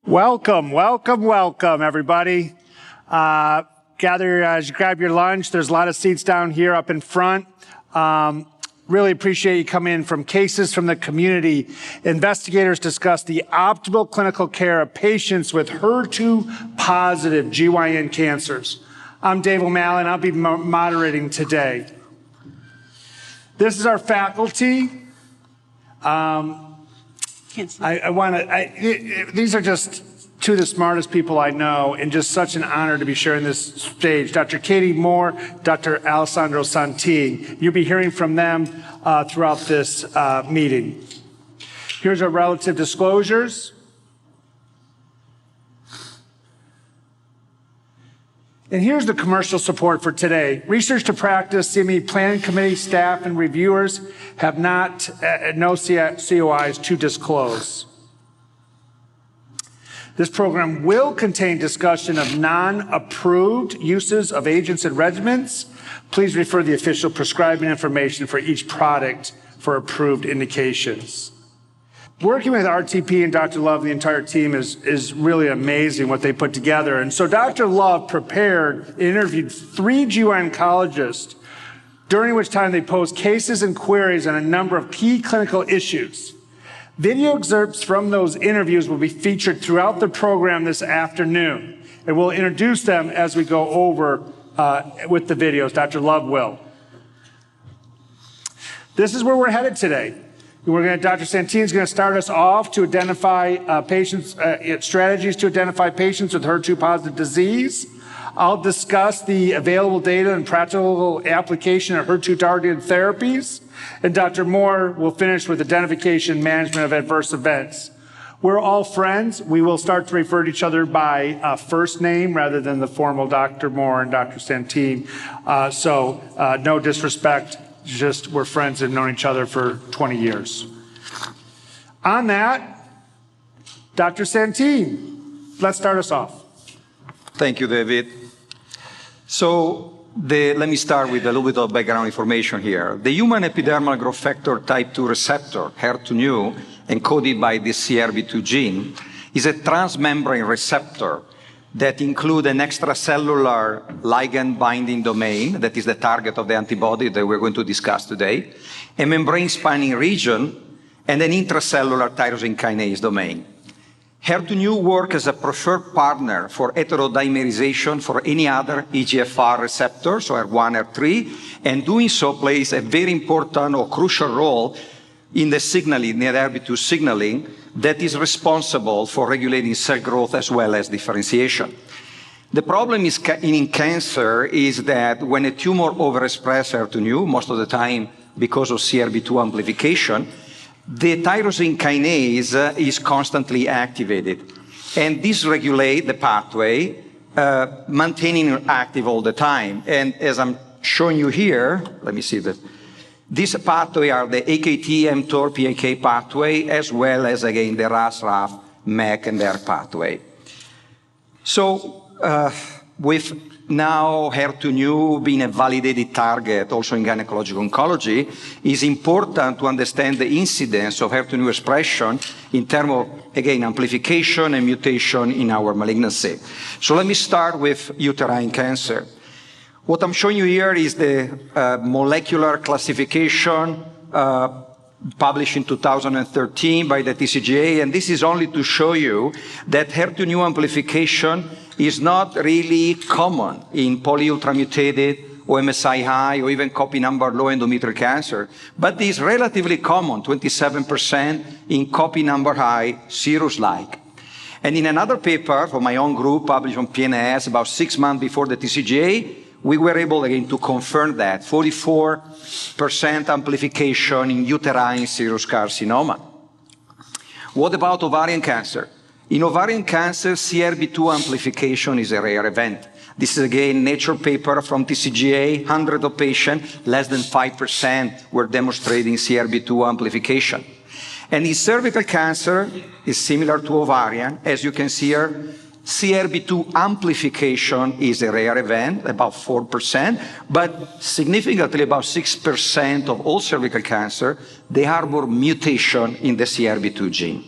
Welcome, welcome, welcome, everybody. Gather as you grab your lunch. There's a lot of seats down here up in front. Really appreciate you coming in from cases from the community. Investigators discuss the optimal clinical care of patients with HER2-positive GYN cancers. I'm Dave O'Malley, and I'll be moderating today. This is our faculty. These are just two of the smartest people I know, and just such an honor to be sharing this stage. Dr. Katie Moore, Dr. Alessandro Santin. You'll be hearing from them throughout this meeting. Here's our relative disclosures. And here's the commercial support for today. Research to Practice, CME Planning Committee staff and reviewers have no COIs to disclose. This program will contain discussion of non-approved uses of agents and regimens. Please refer to the official prescribing information for each product for approved indications. Working with RTP and Dr. Love, the entire team is really amazing what they put together. And so Dr. Love interviewed 3 GYN oncologists, during which time they posed cases and queries on a number of key clinical issues. Video excerpts from those interviews will be featured throughout the program this afternoon, and we'll introduce them as we go over with the videos. Dr. Love will. This is where we're headed today. Dr. Santin is going to start us off to identify strategies to identify patients with HER2-positive disease. I'll discuss the available data and practical application of HER2-targeted therapies. And Dr. Moore will finish with identification and management of adverse events. We're all friends. We will start to refer to each other by first name rather than the formal Dr. Moore and Dr. Santin. So no disrespect. Just we're friends and known each other for 20 years. On that, Dr. Santin, let's start us off. Thank you, David. So let me start with a little bit of background information here. The human epidermal growth factor type 2 receptor, HER2-neu, encoded by the CRB2 gene, is a transmembrane receptor that include an extracellular ligand binding domain, that is the target of the antibody that we're going to discuss today, a membrane spanning region, and an intracellular tyrosine kinase domain. HER2-neu work as a preferred partner for heterodimerization for any other EGFR receptor, so HER1, HER3, and doing so plays a very important or crucial role in the signaling, the HER2 signaling, that is responsible for regulating cell growth as well as differentiation. The problem in cancer is that when a tumor overexpresses HER2-neu, most of the time because of CRB2 amplification, the tyrosine kinase is constantly activated. And this regulates the pathway, maintaining it active all the time. And as I'm showing you here, let me see that. This pathway are the AKT, mTOR, PAK pathway, as well as, again, the RAS, RAF, MEK, and ER pathway. So with now HER2-neu being a validated target also in gynecologic oncology, it's important to understand the incidence of HER2-neu expression in terms of, again, amplification and mutation in our malignancy. So let me start with uterine cancer. What I'm showing you here is the molecular classification published in 2013 by the TCGA, and this is only to show you that HER2-neu amplification is not really common in polyultramutated or MSI high or even copy number low endometrial cancer, but is relatively common, 27% in copy number high serous-like. And in another paper from my own group published on PNAS about 6 months before the TCGA, we were able again to confirm that 44% amplification in uterine serous carcinoma. What about ovarian cancer? In ovarian cancer, CRB2 amplification is a rare event. This is again Nature paper from TCGA, 100 of patients, less than 5% were demonstrating CRB2 amplification. And in cervical cancer is similar to ovarian, as you can see here. CRB2 amplification is a rare event, about 4%, but significantly about 6% of all cervical cancer, they harbor mutation in the CRB2 gene.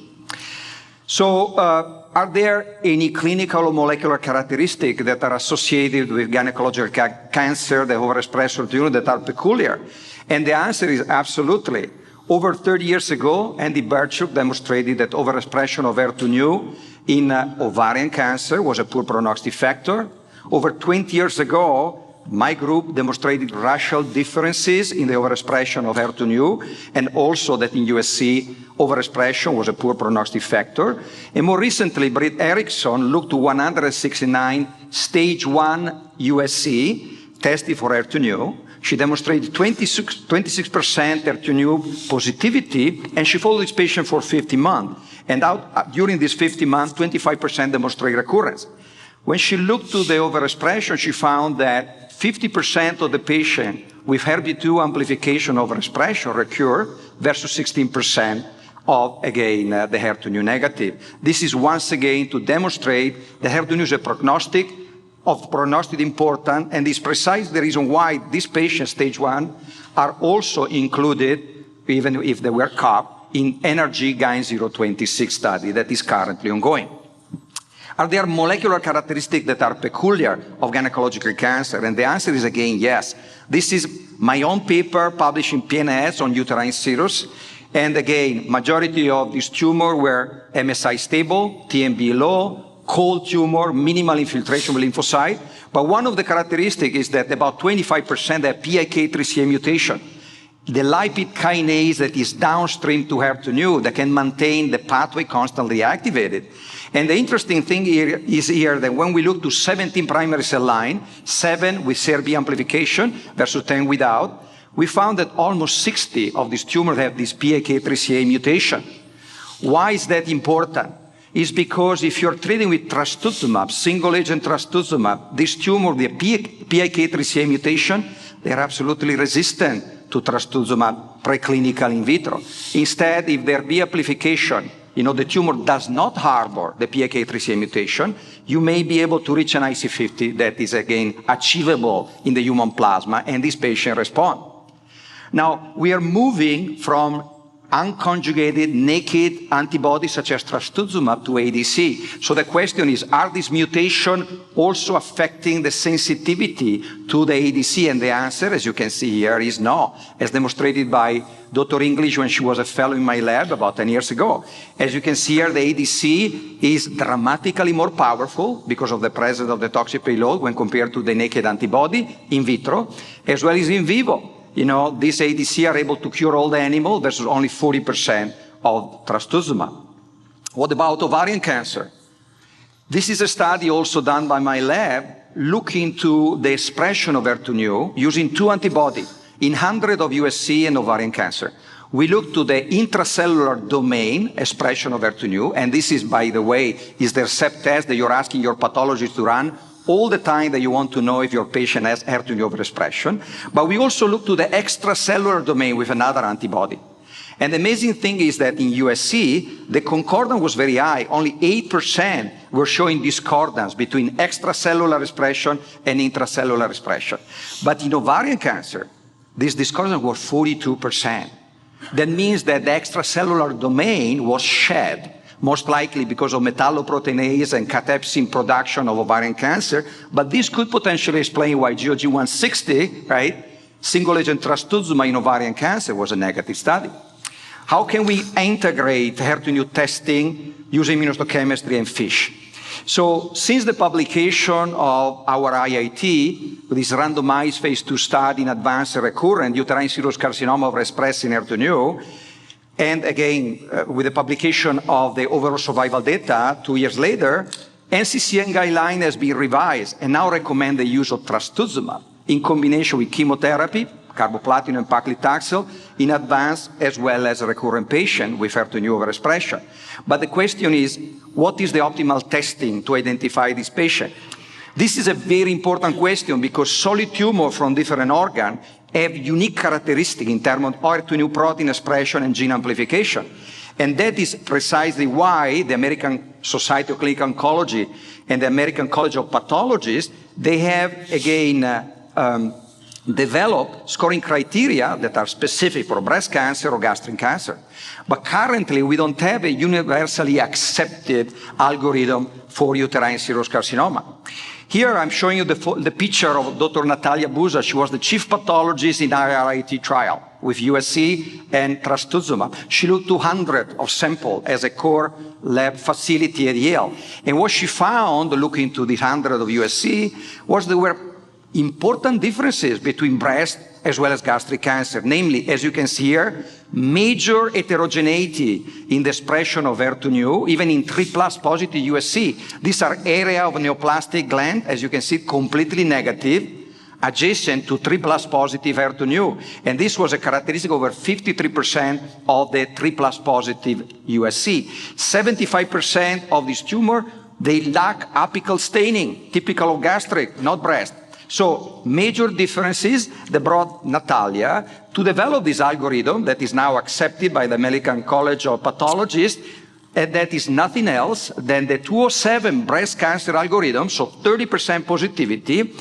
So are there any clinical or molecular characteristics that are associated with gynecological cancer, the overexpression of HER2 that are peculiar? And the answer is absolutely. Over 30 years ago, Andy Birchuk demonstrated that overexpression of HER2 in ovarian cancer was a poor prognostic factor. Over 20 years ago, my group demonstrated racial differences in the overexpression of HER2 and also that in USC, overexpression was a poor prognostic factor. And more recently, Britt Erickson looked to 169 stage 1 USC tested for HER2. She demonstrated 26% HER2 positivity, and she followed this patient for 50 months. And during these 50 months, 25% demonstrate recurrence. When she looked to the overexpression, she found that 50% of the patient with HER2 amplification overexpression recur versus 16% of, again, the HER2 negative. This is once again to demonstrate that HER2 is a prognostic of prognostic importance, and is precisely the reason why these patients, stage 1, are also included, even if they were COP, in NRG GYN 026 study that is currently ongoing. Are there molecular characteristics that are peculiar of gynecological cancer? And the answer is again yes. This is my own paper published in PNAS on uterine serous. And again, majority of these tumors were MSI stable, TMB low, cold tumor, minimal infiltration with lymphocyte. But one of the characteristics is that about 25% have PIK3CA mutation, the lipid kinase that is downstream to HER2 that can maintain the pathway constantly activated. And the interesting thing here is that when we look to 17 primary cell line, 7 with CRB amplification versus 10 without, we found that almost 60 of these tumors have this PIK3CA mutation. Why is that important? Is because if you're treating with trastuzumab, single agent trastuzumab, this tumor, the PIK3CA mutation, they're absolutely resistant to trastuzumab preclinical in vitro. Instead, if there be amplification, the tumor does not harbor the PIK3CA mutation, you may be able to reach an IC50 that is again achievable in the human plasma, and this patient respond. Now, we are moving from unconjugated naked antibodies such as trastuzumab to ADC. So the question is, are these mutations also affecting the sensitivity to the ADC? And the answer, as you can see here, is no, as demonstrated by Dr. English when she was a fellow in my lab about 10 years ago. As you can see here, the ADC is dramatically more powerful because of the presence of the toxic payload when compared to the naked antibody in vitro, as well as in vivo. These ADC are able to cure all the animals versus only 40% of trastuzumab. What about ovarian cancer? This is a study also done by my lab looking to the expression of HER2 using 2 antibodies in 100 of USC and ovarian cancer. We look to the intracellular domain expression of HER2, and this is, by the way, is the CEP test that you're asking your pathologist to run all the time that you want to know if your patient has HER2 overexpression. But we also look to the extracellular domain with another antibody. And the amazing thing is that in USC, the concordance was very high. Only 8% were showing discordance between extracellular expression and intracellular expression. But in ovarian cancer, this discordance was 42%. That means that the extracellular domain was shed, most likely because of metalloproteinase and cathepsin production of ovarian cancer. But this could potentially explain why GOG 160, right, single agent trastuzumab in ovarian cancer was a negative study. How can we integrate HER2 testing using immunohistochemistry and FISH? So since the publication of our IIT, this randomized phase 2 study in advanced recurrent uterine serous carcinoma overexpressed in HER2, and again, with the publication of the overall survival data 2 years later, NCCN guideline has been revised and now recommend the use of trastuzumab in combination with chemotherapy, carboplatin and paclitaxel, in advanced as well as recurrent patient with HER2 overexpression. But the question is, what is the optimal testing to identify this patient? This is a very important question because solid tumors from different organs have unique characteristics in terms of HER2 protein expression and gene amplification. And that is precisely why the American Society of Clinical Oncology and the American College of Pathologists, they have, again, develop scoring criteria that are specific for breast cancer or gastric cancer. But currently, we don't have a universally accepted algorithm for uterine serous carcinoma. Here, I'm showing you the picture of Dr. Natalia Busa. She was the chief pathologist in our IIT trial with USC and trastuzumab. She looked 200 of sample as a core lab facility at Yale. And what she found, looking to the 100 of USC, was there were important differences between breast as well as gastric cancer. Namely, as you can see here, major heterogeneity in the expression of HER2-neu, even in 3+ positive USC. These are area of neoplastic gland, as you can see, completely negative, adjacent to 3+ positive HER2-neu. And this was a characteristic over 53% of the 3+ positive USC. 75% of this tumor, they lack apical staining, typical of gastric, not breast. So major differences that brought Natalia to develop this algorithm that is now accepted by the American College of Pathologists, and that is nothing else than the 207 breast cancer algorithm, so 30% positivity,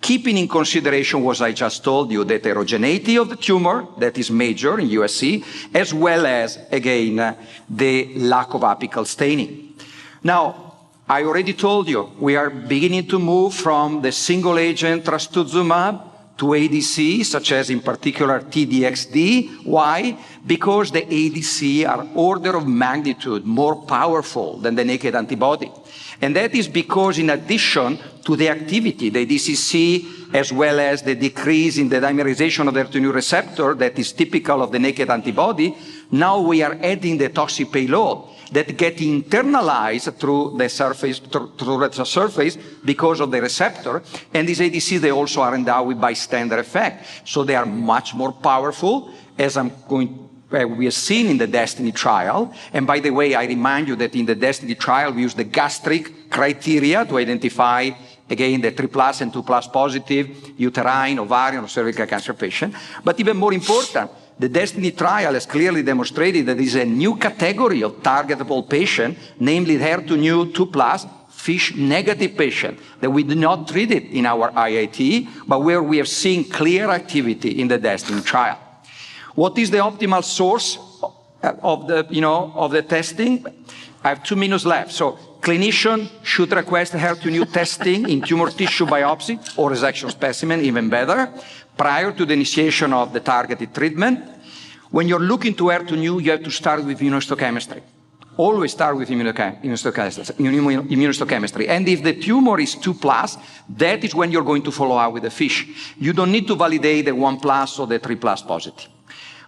keeping in consideration what I just told you, the heterogeneity of the tumor that is major in USC, as well as, again, the lack of apical staining. Now, I already told you, we are beginning to move from the single agent trastuzumab to ADC, such as in particular T-DXd. Why? Because the ADC are order of magnitude more powerful than the naked antibody. And that is because in addition to the activity, the DCC, as well as the decrease in the dimerization of the HER2 receptor that is typical of the naked antibody, now we are adding the toxic payload that get internalized through the surface because of the receptor. And these ADCs, they also are endowed with bystander effect. So they are much more powerful, as we have seen in the DESTINY trial. And by the way, I remind you that in the DESTINY trial, we use the gastric criteria to identify, again, the 3+ and 2+ positive uterine, ovarian, or cervical cancer patient. But even more important, the DESTINY trial has clearly demonstrated that there is a new category of targetable patient, namely the HER2-neu 2+, FISH-negative patient, that we did not treat it in our IIT, but where we have seen clear activity in the DESTINY trial. What is the optimal source of the testing? I have 2 minutes left. So clinician should request HER2-neu testing in tumor tissue biopsy or resection specimen, even better, prior to the initiation of the targeted treatment. When you're looking to HER2-neu, you have to start with immunohistochemistry. Always start with immunohistochemistry. And if the tumor is 2+, that is when you're going to follow up with the FISH. You don't need to validate the 1+ or the 3+ positive.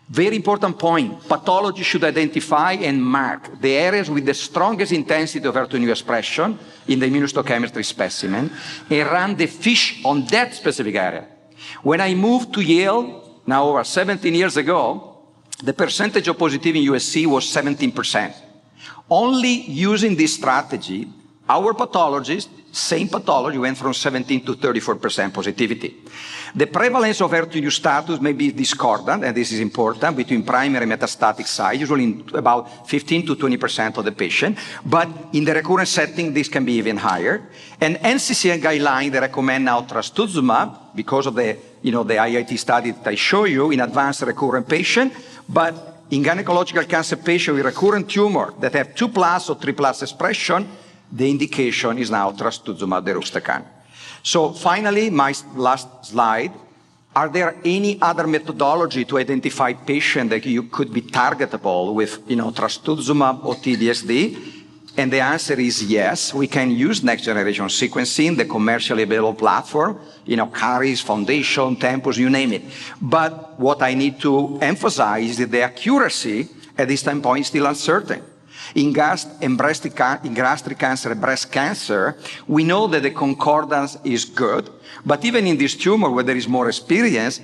Very important point, pathology should identify and mark the areas with the strongest intensity of HER2-neu expression in the immunohistochemistry specimen and run the FISH on that specific area. When I moved to Yale, now over 17 years ago, the percentage of positive in USC was 17%. Only using this strategy, our pathologists, same pathology, went from 17 to 34% positivity. The prevalence of HER2-neu status may be discordant, and this is important, between primary and metastatic site, usually in about 15 to 20% of the patient. But in the recurrent setting, this can be even higher. And NCCN guidelines, they recommend now trastuzumab because of the IIT study that I show you in advanced recurrent patient. But in gynecological cancer patient with recurrent tumor that have 2+ or 3+ expression, the indication is now trastuzumab deruxtecan. So finally, my last slide, are there any other methodology to identify patient that you could be targetable with, trastuzumab or T-DXd? And the answer is yes. We can use next generation sequencing, the commercially available platform, Caris, Foundation, Tempus, you name it. But what I need to emphasize is that the accuracy at this time point is still uncertain. In gastric cancer and breast cancer, we know that the concordance is good, but even in this tumor where there is more experience,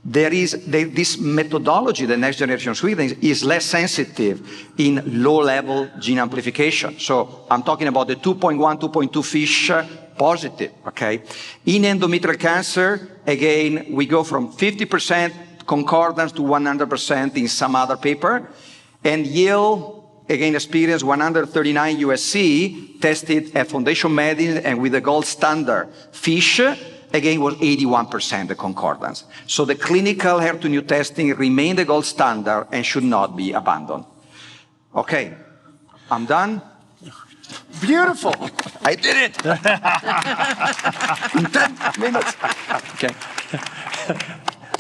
this methodology, the next generation sequencing, is less sensitive in low-level gene amplification. So I'm talking about the 2.1, 2.2 FISH positive, okay? In endometrial cancer, again, we go from 50% concordance to 100% in some other paper, and Yale, again, experienced 139 USC, tested at Foundation Medicine and with the gold standard FISH, again, was 81% the concordance. So the clinical HER2-neu testing remained the gold standard and should not be abandoned. Okay, I'm done. Beautiful. I did it. In 10 minutes. Okay.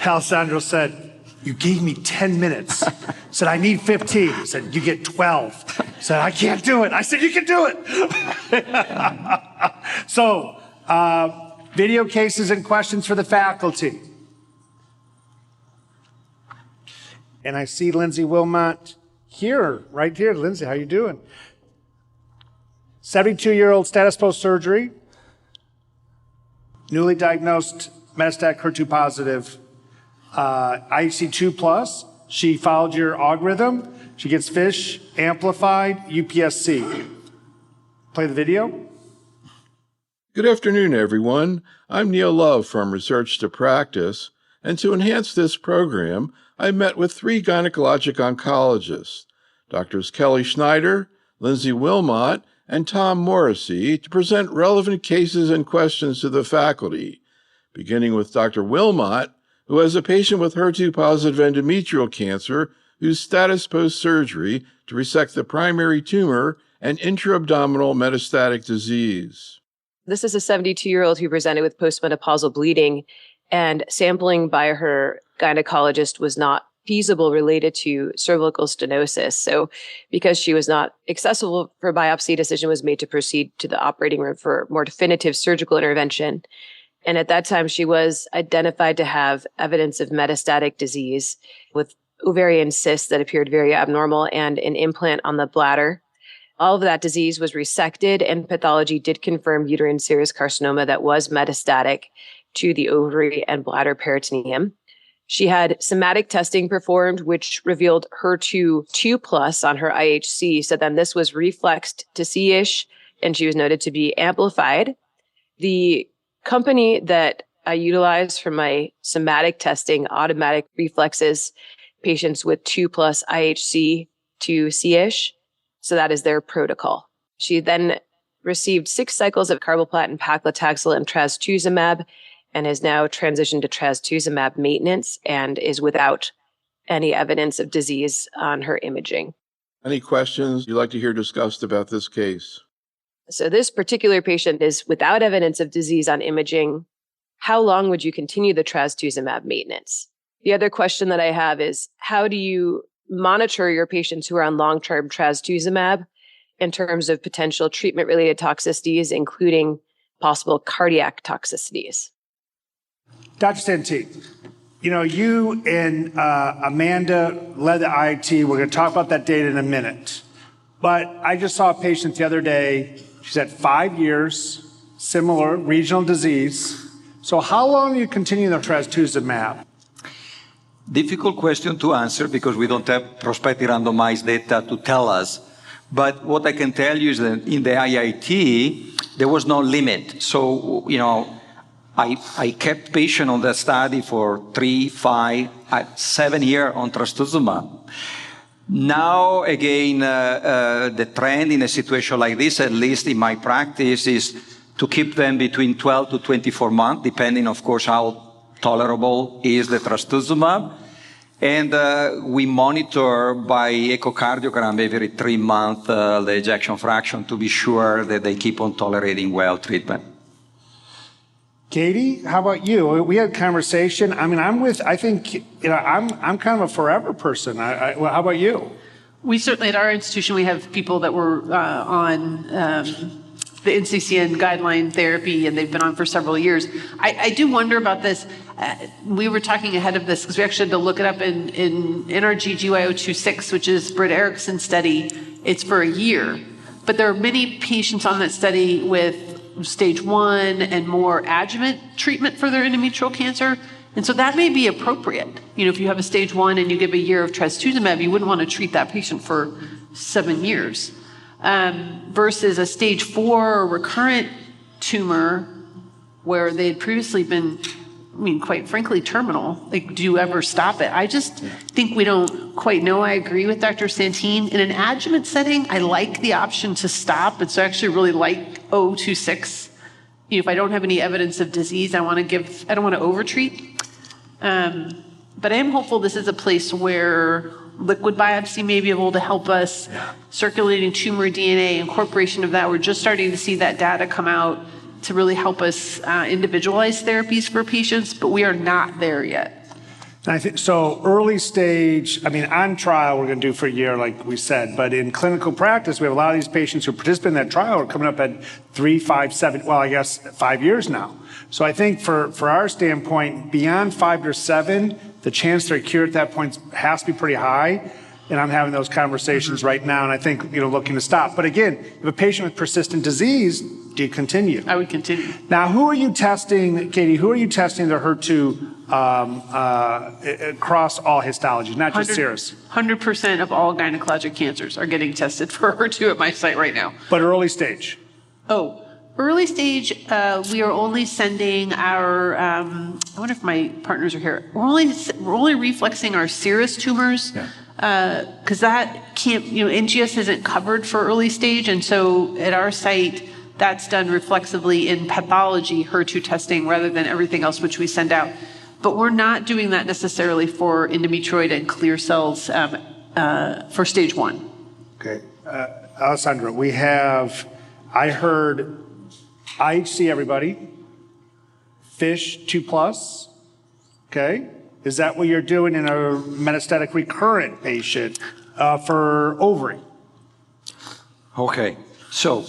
Alessandro said, you gave me 10 minutes. Said, I need 15. Said, you get 12. Said, I can't do it. I said, you can do it. So, video cases and questions for the faculty. And I see Lindsay Wilmot here, right here. Lindsay, how you doing? 72-year-old status post-surgery, newly diagnosed metastatic HER2-positive IHC2+. She followed your algorithm. She gets FISH, amplified, UPSC. Play the video. Good afternoon, everyone. I'm Neil Love from Research to Practice, and to enhance this program, I met with 3 gynecologic oncologists, Drs. Kelly Schneider, Lindsay Wilmot, and Tom Morrissey, to present relevant cases and questions to the faculty, beginning with Dr. Wilmot, who has a patient with HER2-positive endometrial cancer whose status post-surgery to resect the primary tumor and intra-abdominal metastatic disease. This is a 72-year-old who presented with postmenopausal bleeding, and sampling by her gynecologist was not feasible related to cervical stenosis. So because she was not accessible for biopsy, decision was made to proceed to the operating room for more definitive surgical intervention. And at that time, she was identified to have evidence of metastatic disease with ovarian cysts that appeared very abnormal and an implant on the bladder. All of that disease was resected, and pathology did confirm uterine serous carcinoma that was metastatic to the ovary and bladder peritoneum. She had somatic testing performed, which revealed HER2-2+ on her IHC. So then this was reflexed to C-ish, and she was noted to be amplified. The company that I utilized for my somatic testing, automatic reflexes patients with 2+ IHC to C-ish. So that is their protocol. She then received 6 cycles of carboplatin, paclitaxel, and trastuzumab, and has now transitioned to trastuzumab maintenance and is without any evidence of disease on her imaging. Any questions you'd like to hear discussed about this case? So this particular patient is without evidence of disease on imaging. How long would you continue the trastuzumab maintenance? The other question that I have is, how do you monitor your patients who are on long-term trastuzumab in terms of potential treatment-related toxicities, including possible cardiac toxicities? Dr. Santin, you know, you and Amanda led the IIT. We're going to talk about that data in a minute. But I just saw a patient the other day. She's at 5 years, similar regional disease. So how long do you continue the trastuzumab? Difficult question to answer because we don't have prospective randomized data to tell us. But what I can tell you is that in the IIT, there was no limit. So, you know, I kept patient on the study for 3, 5, 7 years on trastuzumab. Now, again, the trend in a situation like this, at least in my practice, is to keep them between 12 to 24 months, depending, of course, how tolerable is the trastuzumab. And we monitor by echocardiogram every 3 months the ejection fraction to be sure that they keep on tolerating well treatment. Katie, how about you? We had a conversation. I mean, I think, you know, I'm kind of a forever person. Well, how about you? We certainly, at our institution, we have people that were on the NCCN guideline therapy, and they've been on for several years. I do wonder about this. We were talking ahead of this because we actually had to look it up in NRG GY026, which is Britt Erickson's study. It's for a year. But there are many patients on that study with stage 1 and more adjuvant treatment for their endometrial cancer. And so that may be appropriate. You know, if you have a stage 1 and you give a year of trastuzumab, you wouldn't want to treat that patient for 7 years. Versus a stage 4 recurrent tumor where they had previously been, I mean, quite frankly, terminal. Like, do you ever stop it? I just think we don't quite know. I agree with Dr. Santin. In an adjuvant setting, I like the option to stop. And so I actually really like 026, if I don't have any evidence of disease, I don't want to overtreat. But I am hopeful this is a place where liquid biopsy may be able to help us. Circulating tumor DNA, incorporation of that. We're just starting to see that data come out to really help us individualize therapies for patients, but we are not there yet. And I think so. Early stage, I mean, on trial, we're going to do for a year, like we said, but in clinical practice, we have a lot of these patients who participate in that trial are coming up at 3, 5, 7, well, I guess 5 years now. So I think for our standpoint, beyond 5 or 7, the chance they're cured at that point has to be pretty high. And I'm having those conversations right now, and I think, looking to stop. But again, if a patient with persistent disease, do you continue? I would continue. Now, who are you testing, Katie, who are you testing the HER2 across all histologies, not just serous? 100% of all gynecologic cancers are getting tested for HER2 at my site right now. But early stage? Early stage, we are only sending our, I wonder if my partners are here. We're only reflexing our serous tumors. Because that can't, NGS isn't covered for early stage. And so at our site, that's done reflexively in pathology HER2 testing rather than everything else which we send out. But we're not doing that necessarily for endometrioid and clear cells for stage 1. Okay. Alessandro, I heard IHC everybody, FISH 2+, okay? Is that what you're doing in a metastatic recurrent patient for ovary? Okay, so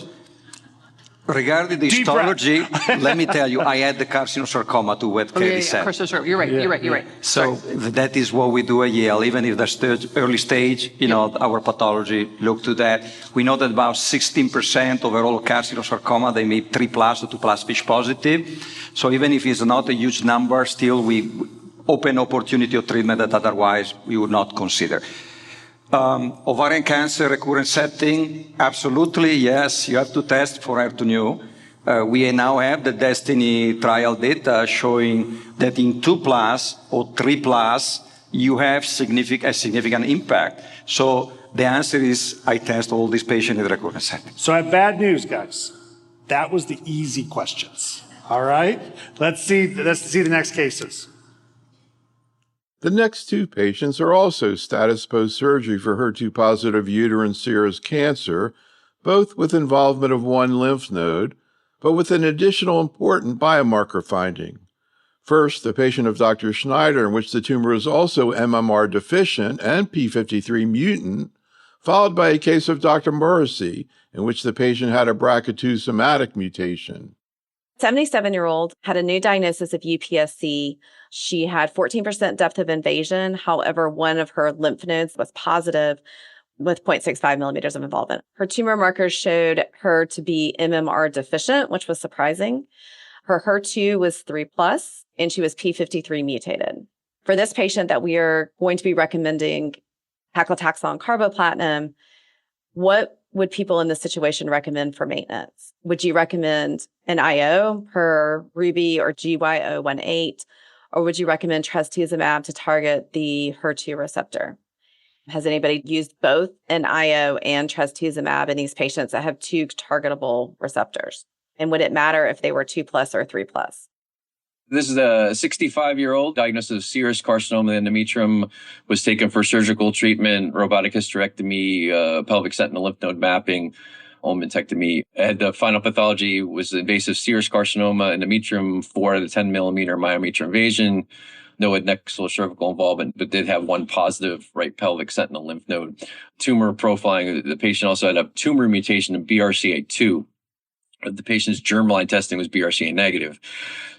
regarding the histology, let me tell you, I had the carcinosarcoma to what Katie said. You're right. So that is what we do at Yale, even if that's early stage, our pathology look to that. We know that about 16% overall carcinosarcoma, they may 3+ or 2+ FISH positive. So even if it's not a huge number, still we open opportunity of treatment that otherwise we would not consider. Ovarian cancer recurrent setting, absolutely, yes, you have to test for HER2-neu. We now have the Destiny trial data showing that in 2+ or 3+, you have a significant impact. So the answer is I test all these patients in the recurrent setting. So I have bad news, guys. That was the easy questions. All right? Let's see the next cases. The next 2 patients are also status post-surgery for HER2-positive uterine serous cancer, both with involvement of one lymph node, but with an additional important biomarker finding. First, the patient of Dr. Schneider, in which the tumor is also MMR deficient and P53 mutant, followed by a case of Dr. Morrissey, in which the patient had a BRCA2 somatic mutation. 77-year-old had a new diagnosis of UPSC. She had 14% depth of invasion. However, one of her lymph nodes was positive with 0.65 millimeters of involvement. Her tumor markers showed her to be MMR deficient, which was surprising. Her HER2 was 3+, and she was P53 mutated. For this patient that we are going to be recommending paclitaxel carboplatin, what would people in this situation recommend for maintenance? Would you recommend an IO, per Ruby or GY018, or would you recommend trastuzumab to target the HER2 receptor? Has anybody used both an IO and trastuzumab in these patients that have 2 targetable receptors? And would it matter if they were 2+ or 3+? This is a 65-year-old diagnosed with serous carcinoma of the endometrium, was taken for surgical treatment, robotic hysterectomy, pelvic sentinel lymph node mapping, omentectomy. Had the final pathology was invasive serous carcinoma, endometrium, 4 out of 10 millimeter myometrium invasion, no adnexal cervical involvement, but did have one positive right pelvic sentinel lymph node. Tumor profiling, the patient also had a tumor mutation in BRCA2. The patient's germline testing was BRCA negative.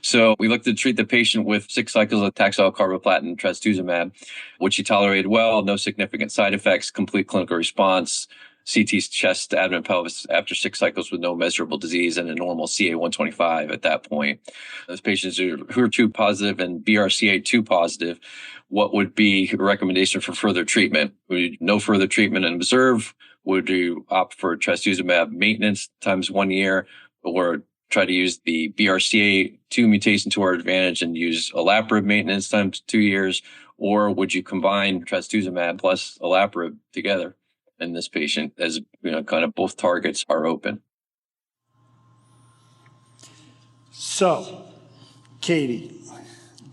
So we looked to treat the patient with 6 cycles of Taxol, carboplatin, trastuzumab, which he tolerated well, no significant side effects, complete clinical response, CT chest, abdomen, pelvis after 6 cycles with no measurable disease and a normal CA125 at that point. Those patients are HER2 positive and BRCA2 positive. What would be a recommendation for further treatment? Would you no further treatment and observe? Would you opt for trastuzumab maintenance times 1 year, or try to use the BRCA2 mutation to our advantage and use olaparib maintenance times 2 years? Or would you combine trastuzumab plus olaparib together in this patient, as kind of both targets are open? So, Katie,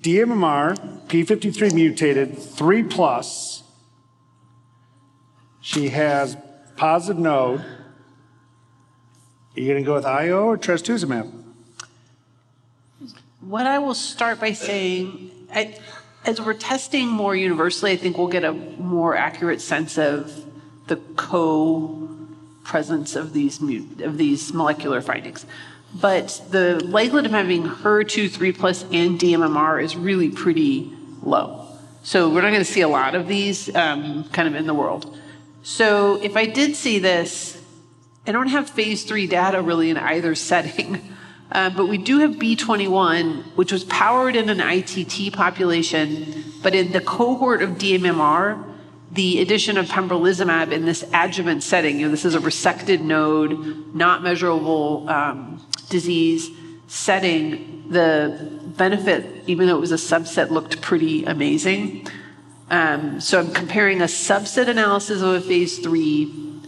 DMMR, P53 mutated, 3 plus. She has positive node. Are you going to go with IO or trastuzumab? What I will start by saying, as we're testing more universally, I think we'll get a more accurate sense of the co-presence of these molecular findings. But the likelihood of having HER2, 3 plus, and DMMR is really pretty low. So we're not going to see a lot of these kind of in the world. So if I did see this, I don't have phase 3 data really in either setting, but we do have B21, which was powered in an ITT population, but in the cohort of DMMR, the addition of pembrolizumab in this adjuvant setting, this is a resected node, not measurable disease setting, the benefit, even though it was a subset, looked pretty amazing. So I'm comparing a subset analysis of a phase 3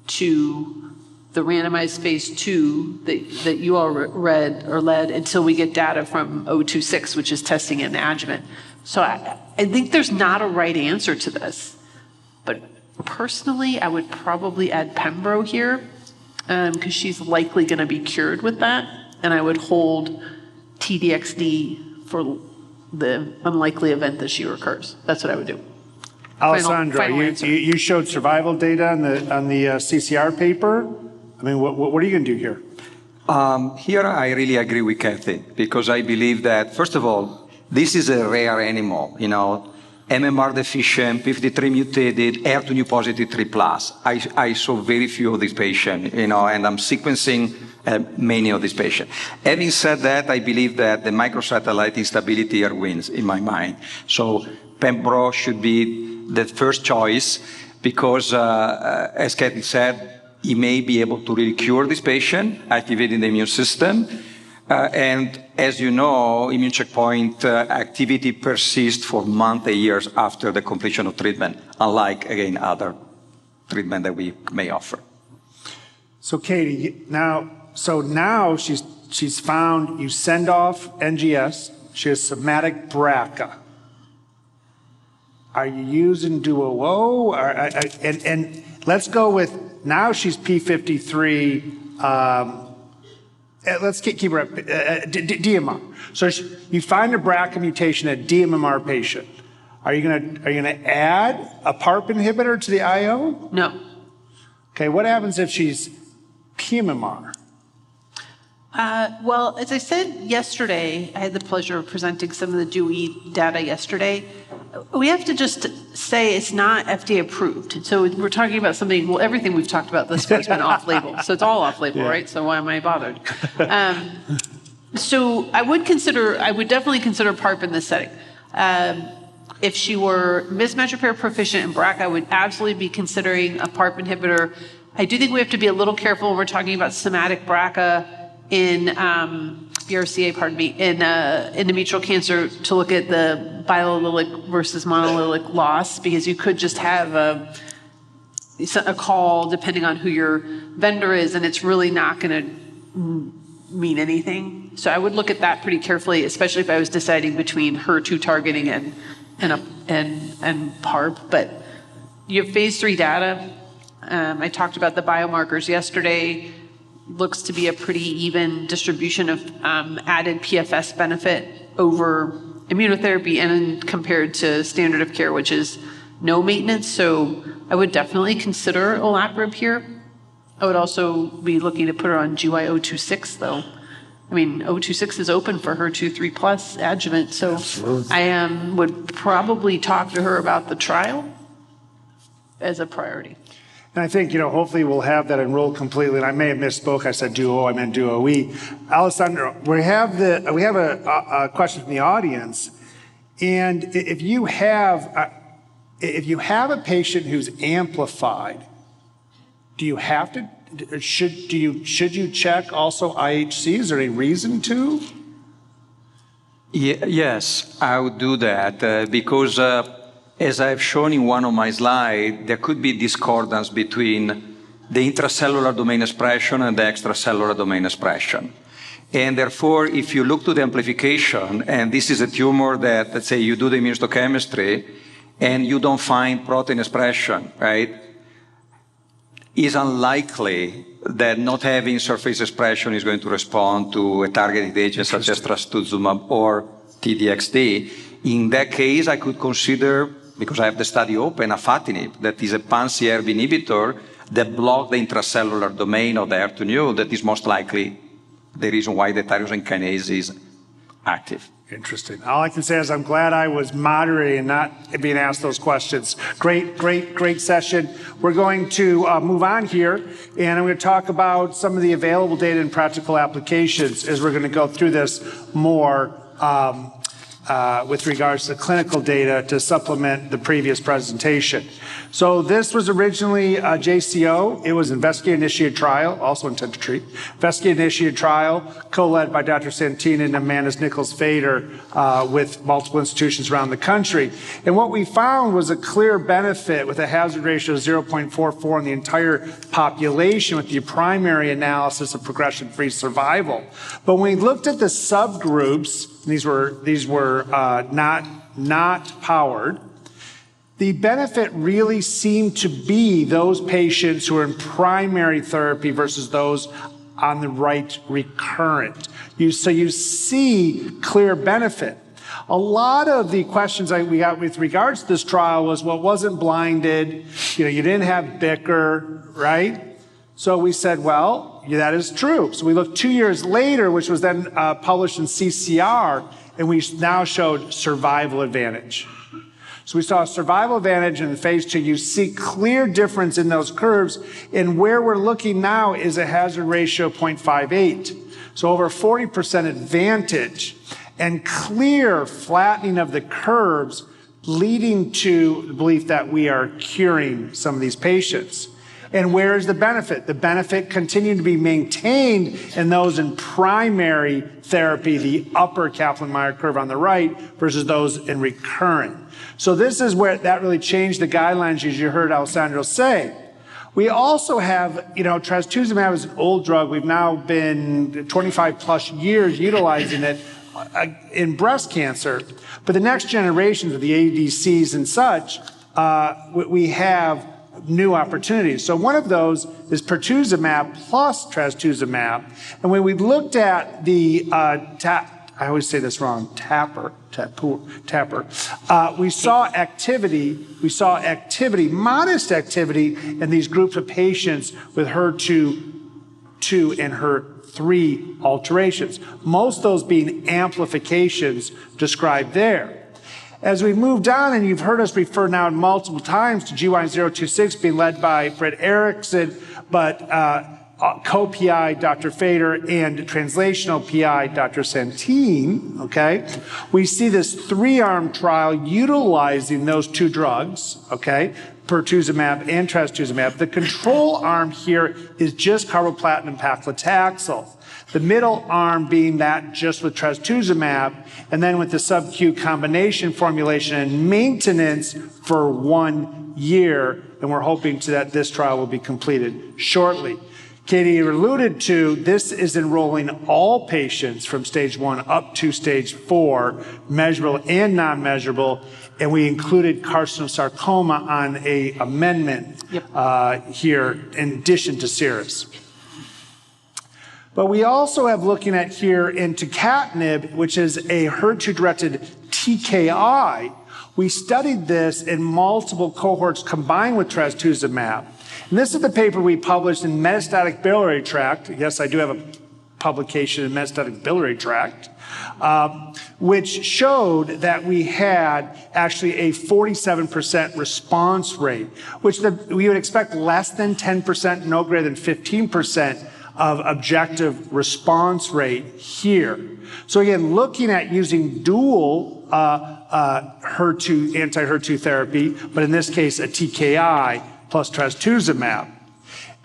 to the randomized phase 2 that you all read or led until we get data from 026, which is testing an adjuvant. So I think there's not a right answer to this. But personally, I would probably add Pembro here because she's likely going to be cured with that. And I would hold TDXD for the unlikely event that she recurs. That's what I would do. Alessandro, Final you showed survival data on the CCR paper. I mean, what are you going to do here? Here I really agree with Kathleen because I believe that, first of all, this is a rare animal, MMR deficient, P53 mutated, HER2 positive 3 plus. I saw very few of these patients, and I'm sequencing many of these patients. Having said that, I believe that the microsatellite instability here wins in my mind. So Pembro should be the first choice because, as Kathleen said, he may be able to really cure this patient, activating the immune system. And as you know, immune checkpoint activity persists for months and years after the completion of treatment, unlike, again, other treatment that we may offer. So Katie, now she's found, you send off NGS, she has somatic BRCA. Are you using Duo? And let's go with, now she's P53, let's keep her up, DMR. So you find a BRCA mutation in a DMMR patient. Are you gonna add a PARP inhibitor to the IO? No. Okay, what happens if she's pMMR? Well, as I said yesterday, I had the pleasure of presenting some of the DUI data yesterday. We have to just say it's not FDA approved. So we're talking about something, well, everything we've talked about this far has been off-label. So it's all off-label, right? So why am I bothered? So I would definitely consider PARP in this setting. If she were mismatch repair proficient in BRCA, I would absolutely be considering a PARP inhibitor. I do think we have to be a little careful when we're talking about somatic BRCA in BRCA, in endometrial cancer, to look at the biallelic versus monoallelic loss, because you could just have a call depending on who your vendor is, and it's really not going to mean anything. So I would look at that pretty carefully, especially if I was deciding between HER2 targeting and PARP. But you have phase 3 data. I talked about the biomarkers yesterday. Looks to be a pretty even distribution of added PFS benefit over immunotherapy and compared to standard of care, which is no maintenance. So I would definitely consider olaparib here. I would also be looking to put her on GY026 though. I mean, 026 is open for HER2 3 plus adjuvant. So I would probably talk to her about the trial as a priority. And I think, hopefully we'll have that enrolled completely. And I may have misspoke. I said Duo, I meant Duo-E. Alessandro, we have a question from the audience. And if you have a patient who's amplified, do you have to, should you check also IHC? Is there any reason to? Yes, I would do that because as I've shown in one of my slides, there could be discordance between the intracellular domain expression and the extracellular domain expression. And therefore, if you look to the amplification, and this is a tumor that, let's say, you do the immunohistochemistry, and you don't find protein expression, right? It's unlikely that not having surface expression is going to respond to a targeted agent such as trastuzumab or TDXD. In that case, I could consider, because I have the study open, afatinib, that is a pan-CERV inhibitor that blocks the intracellular domain of the HER2-neu, that is most likely the reason why the tyrosine kinase is active. Interesting. All I can say is I'm glad I was moderating and not being asked those questions. Great session. We're going to move on here, and I'm going to talk about some of the available data and practical applications as we're going to go through this more with regards to clinical data to supplement the previous presentation. So this was originally JCO. It was investigator-initiated trial, also intent to treat. Investigator-initiated trial, co-led by Dr. Santin and Amanda Nichols-Fader with multiple institutions around the country. And what we found was a clear benefit with a hazard ratio of 0.44 in the entire population with the primary analysis of progression-free survival. But when we looked at the subgroups, these were not powered, the benefit really seemed to be those patients who are in primary therapy versus those on the right recurrent. So you see clear benefit. A lot of the questions we got with regards to this trial was, well, it wasn't blinded, you didn't have BICR, right? So we said, well, yeah, that is true. So we looked 2 years later, which was then published in CCR, and we now showed survival advantage. So we saw a survival advantage in phase 2. You see clear difference in those curves, and where we're looking now is a hazard ratio of 0.58. So over 40% advantage and clear flattening of the curves, leading to the belief that we are curing some of these patients. And where is the benefit? The benefit continued to be maintained in those in primary therapy, the upper Kaplan-Meier curve on the right, versus those in recurrent. So this is where that really changed the guidelines, as you heard Alessandro say. We also have, trastuzumab is an old drug. We've now been 25 plus years utilizing it in breast cancer. But the next generations of the ADCs and such, we have new opportunities. So one of those is pertuzumab plus trastuzumab. And when we looked at the I always say this wrong, tapper. We saw activity, modest activity in these groups of patients with HER2 and HER3 alterations. Most of those being amplifications described there. As we moved on, and you've heard us refer now multiple times to GY026 being led by Fred Erickson, but co-PI Dr. Fader and translational PI Dr. Santin, okay? We see this 3-arm trial utilizing those 2 drugs, okay? Pertuzumab and trastuzumab. The control arm here is just carboplatin and paclitaxel. The middle arm being that just with trastuzumab, and then with the sub-Q combination formulation and maintenance for 1 year, and we're hoping that this trial will be completed shortly. Katie alluded to, this is enrolling all patients from stage 1 up to stage 4, measurable and non-measurable, and we included carcinosarcoma on an amendment here in addition to serous. But we also have looking at here in tucatinib, which is a HER2-directed TKI. We studied this in multiple cohorts combined with trastuzumab. And this is the paper we published in metastatic biliary tract. Yes, I do have a publication in metastatic biliary tract, which showed that we had actually a 47% response rate, which we would expect less than 10%, no greater than 15% of objective response rate here. So again, looking at using dual HER2, anti-HER2 therapy, but in this case, a TKI plus trastuzumab.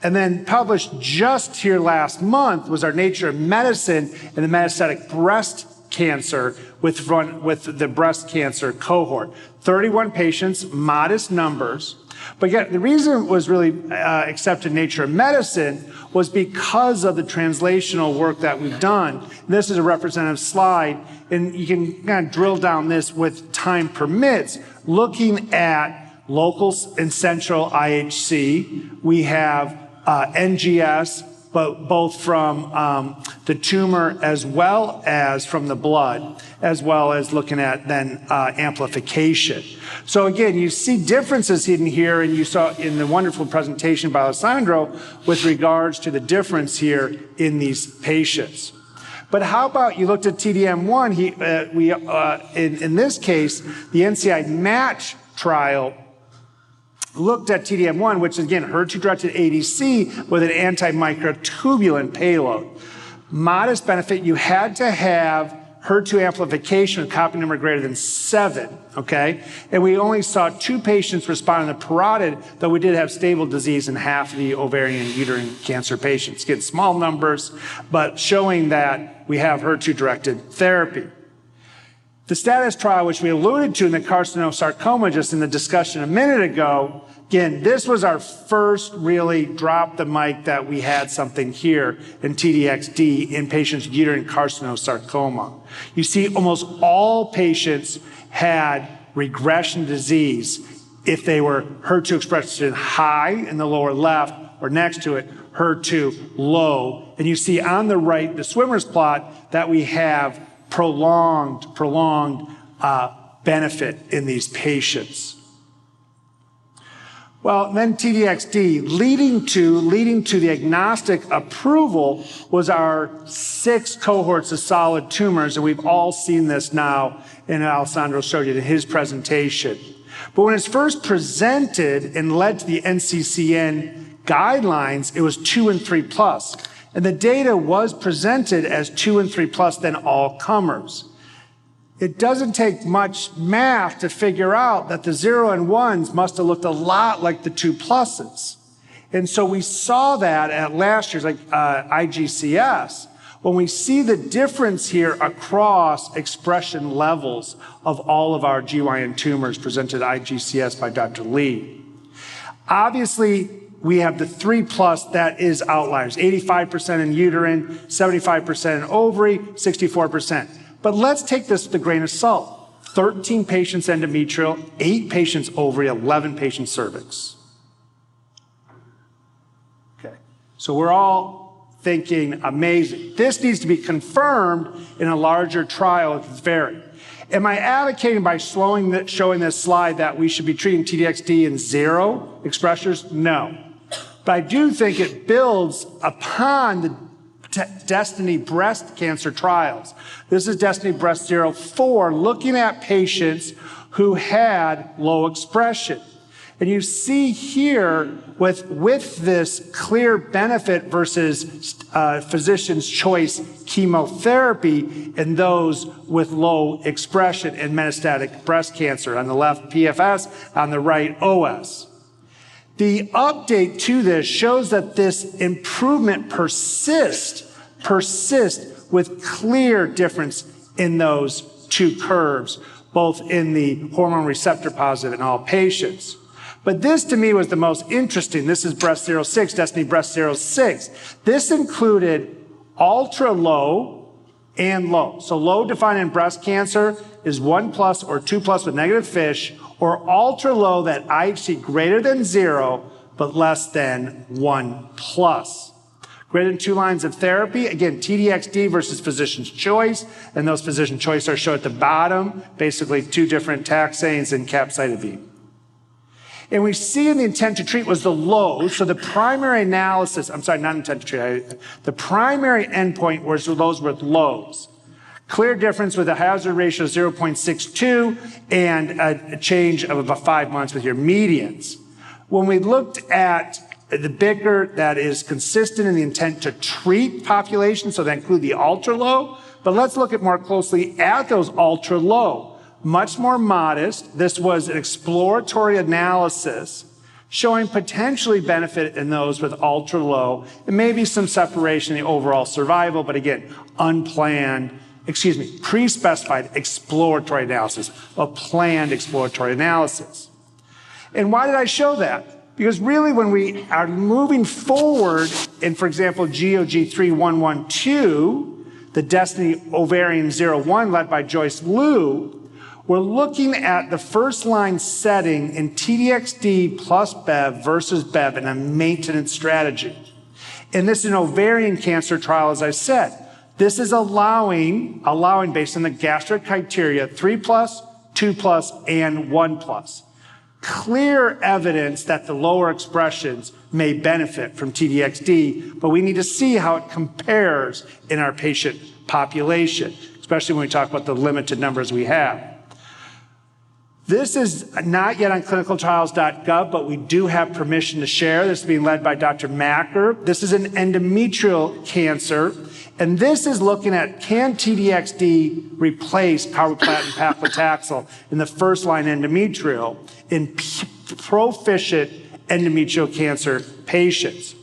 And then published just here last month was our Nature of Medicine in the metastatic breast cancer with the breast cancer cohort. 31 patients, modest numbers. But yet, the reason it was really accepted in Nature of Medicine was because of the translational work that we've done. This is a representative slide, and you can kind of drill down this with time permits, looking at local and central IHC. We have NGS, but both from the tumor as well as from the blood, as well as looking at then amplification. So again, you see differences in here, and you saw in the wonderful presentation by Alessandro with regards to the difference here in these patients. But how about you looked at TDM1? In this case, the NCI match trial looked at TDM1, which is again HER2-directed ADC with an antimicrotubulin payload. Modest benefit, you had to have HER2 amplification with copy number greater than 7, okay? And we only saw 2 patients respond in the parotid, though we did have stable disease in half of the ovarian and uterine cancer patients. Again, small numbers, but showing that we have HER2-directed therapy. The status trial, which we alluded to in the carcinosarcoma just in the discussion a minute ago, again, this was our first really drop the mic that we had something here in TDXD in patients with uterine carcinosarcoma. You see almost all patients had regression disease if they were HER2 expression high in the lower left or next to it, HER2 low. And you see on the right, the swimmer's plot, that we have prolonged benefit in these patients. Well, then TDXD, leading to the agnostic approval was our 6 cohorts of solid tumors, and we've all seen this now, and Alessandro showed you in his presentation. But when it's first presented and led to the NCCN guidelines, it was 2 and 3 plus. And the data was presented as 2 and 3 plus, then all comers. It doesn't take much math to figure out that the 0 and 1s must have looked a lot like the 2 pluses. And so we saw that at last year's IGCS, when we see the difference here across expression levels of all of our GYN tumors presented at IGCS by Dr. Lee. Obviously, we have the 3 plus that is outliers, 85% in uterine, 75% in ovary, 64%. But let's take this with a grain of salt. 13 patients endometrial, 8 patients ovary, 11 patients cervix. Okay, so we're all thinking amazing. This needs to be confirmed in a larger trial if it's varied. Am I advocating by showing this slide that we should be treating TDXD in 0 expressors? No. But I do think it builds upon the Destiny breast cancer trials. This is Destiny Breast 04, looking at patients who had low expression. And you see here with this clear benefit versus physician's choice chemotherapy in those with low expression in metastatic breast cancer. On the left, PFS, on the right, OS. The update to this shows that this improvement persists with clear difference in those 2 curves, both in the hormone receptor positive in all patients. But this to me was the most interesting. This is Breast 06, Destiny Breast 06. This included ultra low and low. So low defined in breast cancer is 1 plus or 2 plus with negative FISH, or ultra low that IHC greater than 0, but less than 1 plus. Greater than 2 lines of therapy, again, TDXD versus physician's choice, and those physician choice are shown at the bottom, basically 2 different taxanes and capecitabine. And we see in the intent to treat was the low, so the primary analysis, I'm sorry, not intent to treat, the primary endpoint was those with lows. Clear difference with a hazard ratio of 0.62 and a change of about 5 months with your medians. When we looked at the BICR that is consistent in the intent to treat population, so that include the ultra low, but let's look at more closely at those ultra low. Much more modest. This was an exploratory analysis showing potentially benefit in those with ultra low, and maybe some separation in the overall survival, but again, pre-specified exploratory analysis, a planned exploratory analysis. And why did I show that? Because really when we are moving forward in, for example, GOG 3112, the Destiny Ovarian 01 led by Joyce Liu, we're looking at the first line setting in TDXD plus Bev versus Bev in a maintenance strategy. And this is an ovarian cancer trial, as I said. This is allowing based on the gastric criteria, 3+, 2+, and 1+. Clear evidence that the lower expressions may benefit from TDXD, but we need to see how it compares in our patient population, especially when we talk about the limited numbers we have. This is not yet on clinicaltrials.gov, but we do have permission to share. This is being led by Dr. Macker. This is an endometrial cancer, and this is looking at can TDXD replace carboplatin paclitaxel in the first-line endometrial in proficient endometrial cancer patients.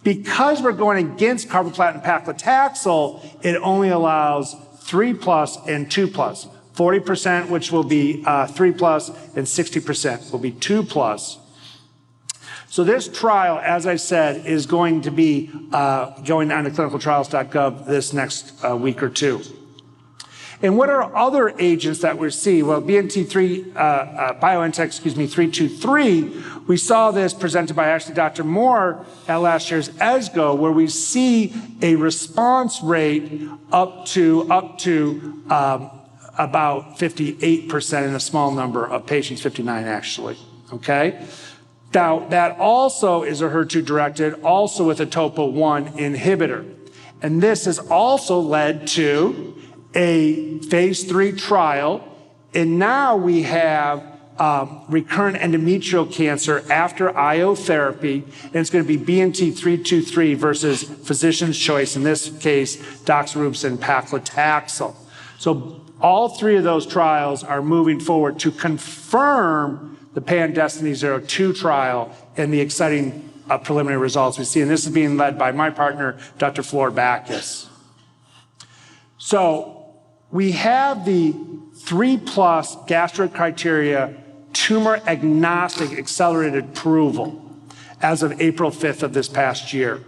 Because we're going against carboplatin paclitaxel, it only allows 3+ and 2+. 40%, which will be 3+, and 60% will be 2+. So this trial, as I said, is going to be going on to clinicaltrials.gov this next week or two. And what are other agents that we see? Well, BioNTech 323, we saw this presented by actually Dr. Moore at last year's ESGO, where we see a response rate up to about 58% in a small number of patients, 59 actually, okay? Now, that also is a HER2-directed, also with a topo-1 inhibitor. And this has also led to a phase 3 trial, and now we have recurrent endometrial cancer after IO therapy, and it's going to be BNT323 versus physician's choice, in this case, doxorubicin paclitaxel. So all three of those trials are moving forward to confirm the Pan-Destiny 02 trial and the exciting preliminary results we see. And this is being led by my partner, Dr. Flor Bacchus. So we have the 3+ gastric criteria tumor agnostic accelerated approval as of April 5th of this past year.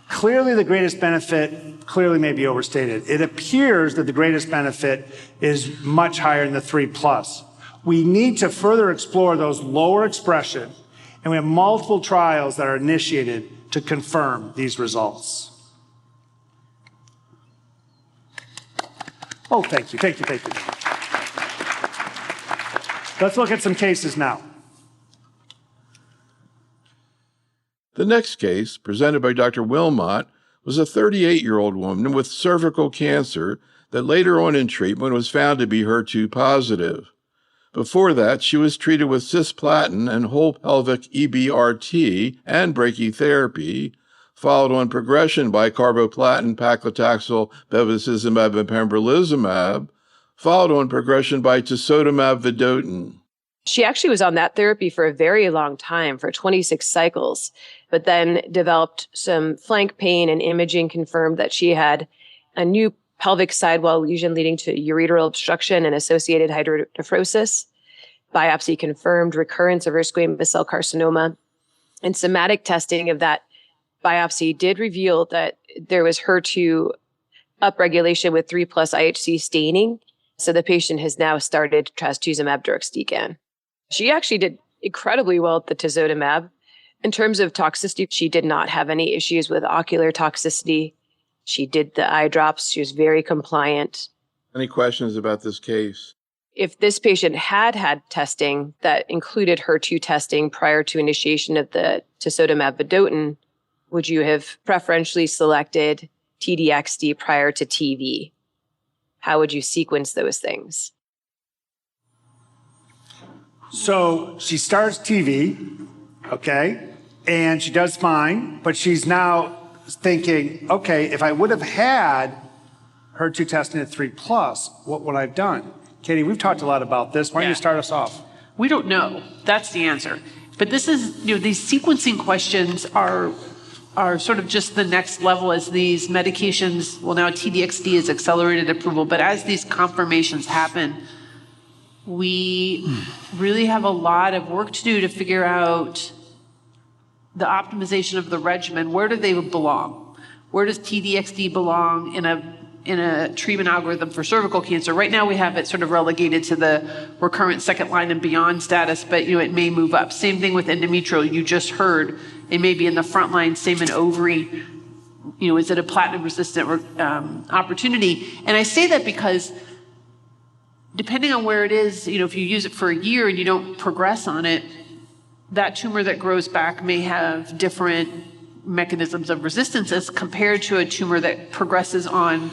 Clearly, the greatest benefit clearly may be overstated. It appears that the greatest benefit is much higher than the 3+. We need to further explore those lower expression, and we have multiple trials that are initiated to confirm these results. Oh, thank you. Let's look at some cases now. The next case, presented by Dr. Wilmot, was a 38-year-old woman with cervical cancer that later on in treatment was found to be HER2-positive. Before that, she was treated with cisplatin and whole pelvic EBRT and brachytherapy, followed on progression by carboplatin, paclitaxel, bevacizumab, and pembrolizumab, followed on progression by tisotumab vedotin. She actually was on that therapy for a very long time, for 26 cycles, but then developed some flank pain, and imaging confirmed that she had a new pelvic sidewall lesion leading to ureteral obstruction and associated hydronephrosis. Biopsy confirmed recurrence of her squamous cell carcinoma, and somatic testing of that biopsy did reveal that there was HER2 upregulation with 3+ IHC staining. So the patient has now started trastuzumab deruxtecan. She actually did incredibly well at the tisotumab. In terms of toxicity, she did not have any issues with ocular toxicity. She did the eye drops. She was very compliant. Any questions about this case? If this patient had had testing that included HER2 testing prior to initiation of the tisotumab vedotin, would you have preferentially selected TDXD prior to TV? How would you sequence those things? So she starts TV, okay, and she does fine, but she's now thinking, okay, if I would have had HER2 testing at 3+, what would I have done? Katie, we've talked a lot about this. Why don't you start us off? We don't know. That's the answer. But this is, these sequencing questions are sort of just the next level as these medications, well, now TDXD is accelerated approval, but as these confirmations happen, we really have a lot of work to do to figure out the optimization of the regimen. Where do they belong? Where does TDXD belong in a treatment algorithm for cervical cancer? Right now we have it sort of relegated to the recurrent second line and beyond status, but it may move up. Same thing with endometrial. You just heard it may be in the front line, same in ovary. Is it a platinum resistant opportunity? And I say that because depending on where it is, if you use it for a year and you don't progress on it, that tumor that grows back may have different mechanisms of resistance as compared to a tumor that progresses on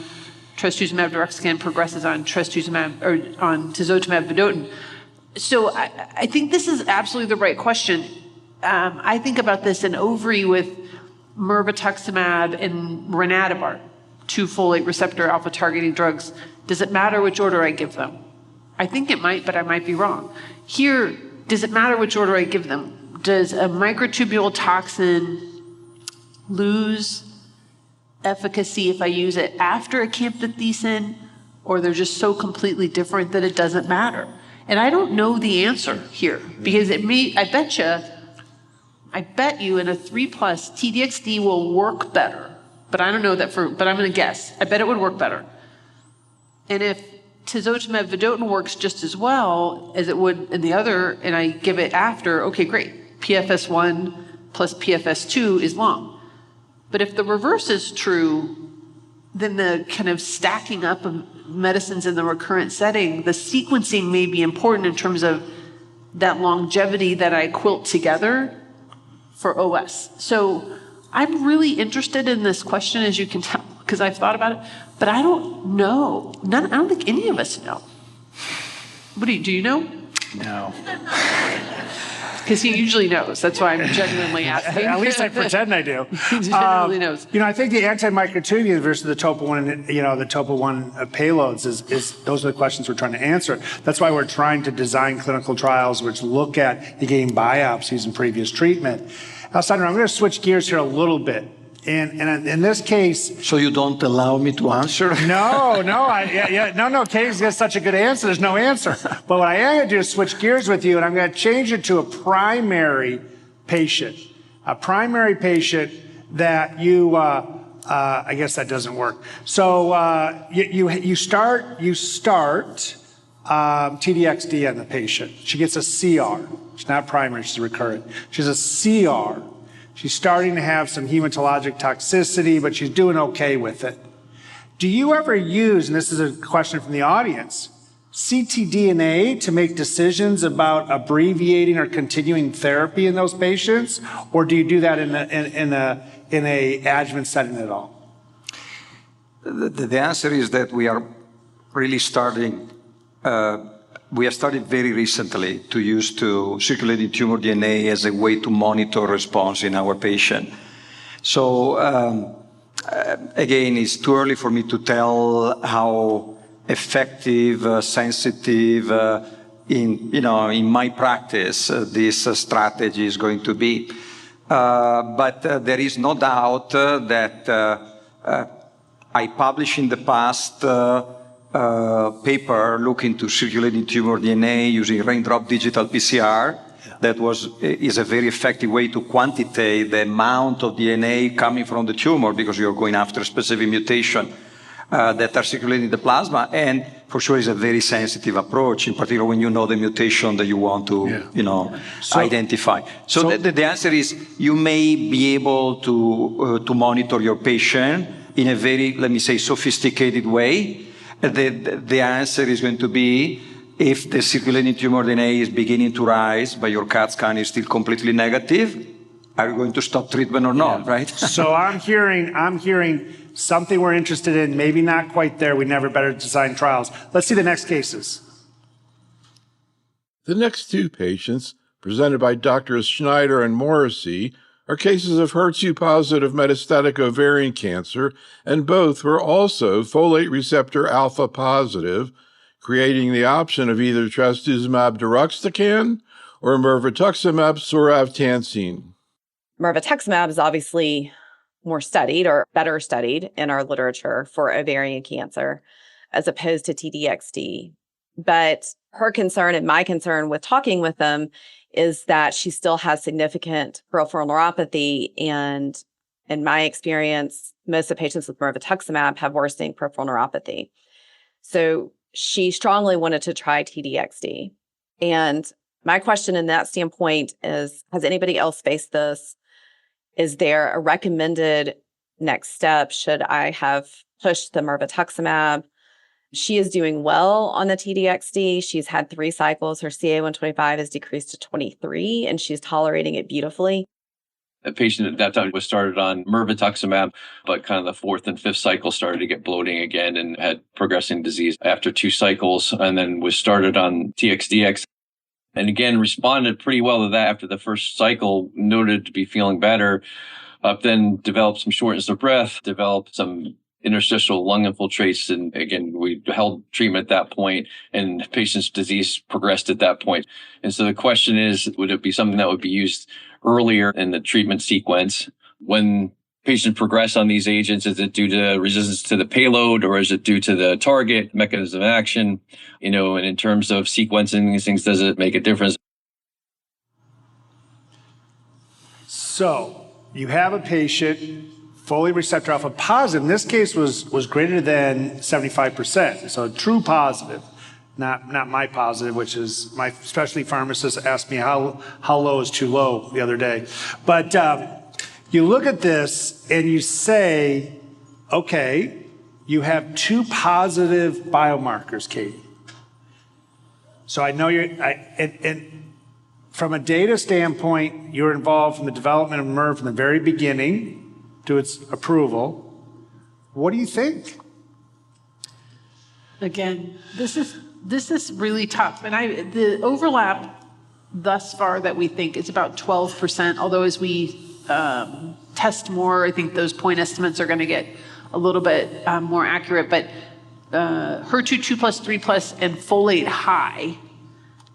trastuzumab deruxtecan, progresses on trastuzumab or on tisotumab vedotin. So I think this is absolutely the right question. I think about this in ovary with mirvetuximab and renatibart, 2 folate receptor alpha targeting drugs. Does it matter which order I give them? I think it might, but I might be wrong. Here, does it matter which order I give them? Does a microtubule toxin lose efficacy if I use it after a camptothecin, or they're just so completely different that it doesn't matter? And I don't know the answer here, because I bet you in a 3+ TDXD will work better, but I don't know that but I'm gonna guess. I bet it would work better. And if tisotumab vedotin works just as well as it would in the other, and I give it after, okay, great. PFS1 plus PFS2 is long. But if the reverse is true, then the kind of stacking up of medicines in the recurrent setting, the sequencing may be important in terms of that longevity that I quilt together for OS. So I'm really interested in this question, as you can tell, because I've thought about it, but I don't know. I don't think any of us know. Do you know? No. Because he usually knows. That's why I'm genuinely asking. At least I pretend I do. He genuinely knows. I think the anti-microtubule versus the topo-1, the topo-1 payloads is those are the questions we're trying to answer. That's why we're trying to design clinical trials which look at getting biopsies in previous treatment. Alessandro, I'm going to switch gears here a little bit. And in this case... So you don't allow me to answer? No. Katie's got such a good answer. There's no answer. But what I am going to do is switch gears with you, and I'm going to change it to a primary patient. A primary patient that you... I guess that doesn't work. So you start TDXD on the patient. She gets a CR. She's not primary, she's recurrent. She's a CR. She's starting to have some hematologic toxicity, but she's doing okay with it. Do you ever use, and this is a question from the audience, ctDNA to make decisions about abbreviating or continuing therapy in those patients? Or do you do that in a adjuvant setting at all? The answer is that we are really starting, we have started very recently to use circulating tumor DNA as a way to monitor response in our patient. So again, it's too early for me to tell how effective, sensitive in my practice this strategy is going to be. But there is no doubt that I published in the past paper looking to circulating tumor DNA using raindrop digital PCR. That is a very effective way to quantitate the amount of DNA coming from the tumor, because you're going after a specific mutation that are circulating in the plasma. And for sure, it's a very sensitive approach, in particular when you know the mutation that you want to, identify. So the answer is you may be able to monitor your patient in a very, let me say, sophisticated way. The answer is going to be if the circulating tumor DNA is beginning to rise, but your CAT scan is still completely negative, are you going to stop treatment or not, right? So I'm hearing something we're interested in, maybe not quite there. We never better design trials. Let's see the next cases. The next two patients, presented by Drs. Schneider and Morrissey, are cases of HER2-positive metastatic ovarian cancer, and both were also folate receptor alpha positive, creating the option of either trastuzumab deruxtecan or mirvetuximab soravtansine. Mirvetuximab is obviously more studied or better studied in our literature for ovarian cancer as opposed to TDXD. But her concern and my concern with talking with them is that she still has significant peripheral neuropathy. And in my experience, most of the patients with mirvetuximab have worsening peripheral neuropathy. So she strongly wanted to try TDXD. And my question in that standpoint is, has anybody else faced this? Is there a recommended next step? Should I have pushed the mirvetuximab? She is doing well on the TDXD. She's had 3 cycles. Her CA-125 has decreased to 23, and she's tolerating it beautifully. A patient at that time was started on mirvetuximab, but kind of the 4th and 5th cycle started to get bloating again and had progressing disease after 2 cycles, and then was started on TXDX. And again, responded pretty well to that after the first cycle, noted to be feeling better, then developed some shortness of breath, developed some interstitial lung infiltrates. And again, we held treatment at that point, and patient's disease progressed at that point. And so the question is, would it be something that would be used earlier in the treatment sequence? When patients progress on these agents, is it due to resistance to the payload, or is it due to the target mechanism of action? And in terms of sequencing these things, does it make a difference? So you have a patient fully receptor alpha positive. In this case was greater than 75%. So true positive, not my positive, which is my specialty pharmacist asked me how low is too low the other day. But you look at this and you say, okay, you have 2 positive biomarkers, Katie. So I know and from a data standpoint, you're involved in the development of MIRV from the very beginning to its approval. What do you think? Again, this is really tough. And the overlap thus far that we think is about 12%, although as we test more, I think those point estimates are going to get a little bit more accurate. But HER2 2+, 3+, and folate high,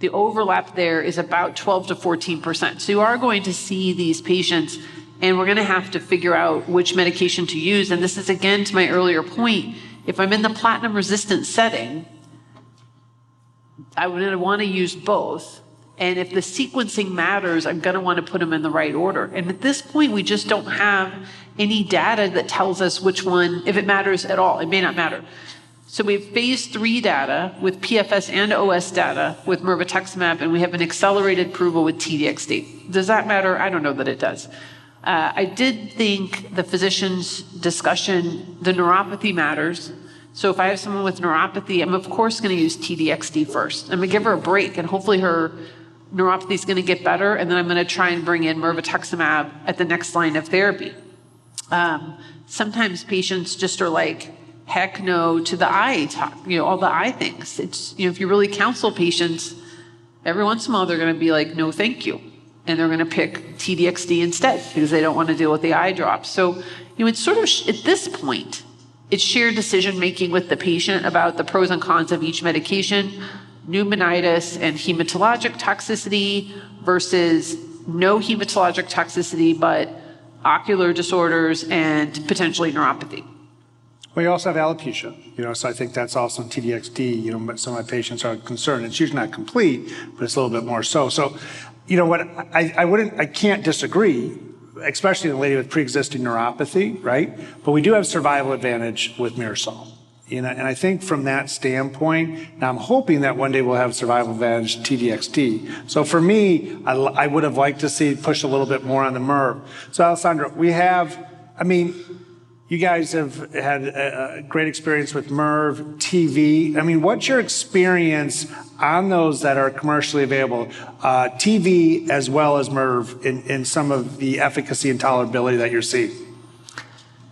the overlap there is about 12 to 14%. So you are going to see these patients, and we're going to have to figure out which medication to use. And this is, again, to my earlier point, if I'm in the platinum-resistant setting, I would want to use both. And if the sequencing matters, I'm going to want to put them in the right order. And at this point, we just don't have any data that tells us which one, if it matters at all. It may not matter. So we have phase 3 data with PFS and OS data with mirvetuximab, and we have an accelerated approval with TDXD. Does that matter? I don't know that it does. I did think the physician's discussion, the neuropathy matters. So if I have someone with neuropathy, I'm of course going to use TDXD first. I'm going to give her a break, and hopefully her neuropathy is going to get better, and then I'm going to try and bring in mirvetuximab at the next line of therapy. Sometimes patients just are like, heck no to the eye talk, all the eye things. It's, if you really counsel patients, every once in a while they're going to be like, no, thank you. And they're going to pick TDXD instead because they don't want to deal with the eye drops. So, it's sort of, at this point, it's shared decision-making with the patient about the pros and cons of each medication, pneumonitis and hematologic toxicity versus no hematologic toxicity, but ocular disorders and potentially neuropathy. Well, you also have alopecia, so I think that's also in TDXD, some of my patients are concerned. It's usually not complete, but it's a little bit more so. So, what I can't disagree, especially in a lady with pre-existing neuropathy, right? But we do have survival advantage with Mirasol. And I think from that standpoint, now I'm hoping that one day we'll have survival advantage TDXD. So for me, I would have liked to see push a little bit more on the MIRV. So Alessandro, you guys have had a great experience with MIRV, TV. What's your experience on those that are commercially available, TV as well as MIRV, in some of the efficacy and tolerability that you're seeing?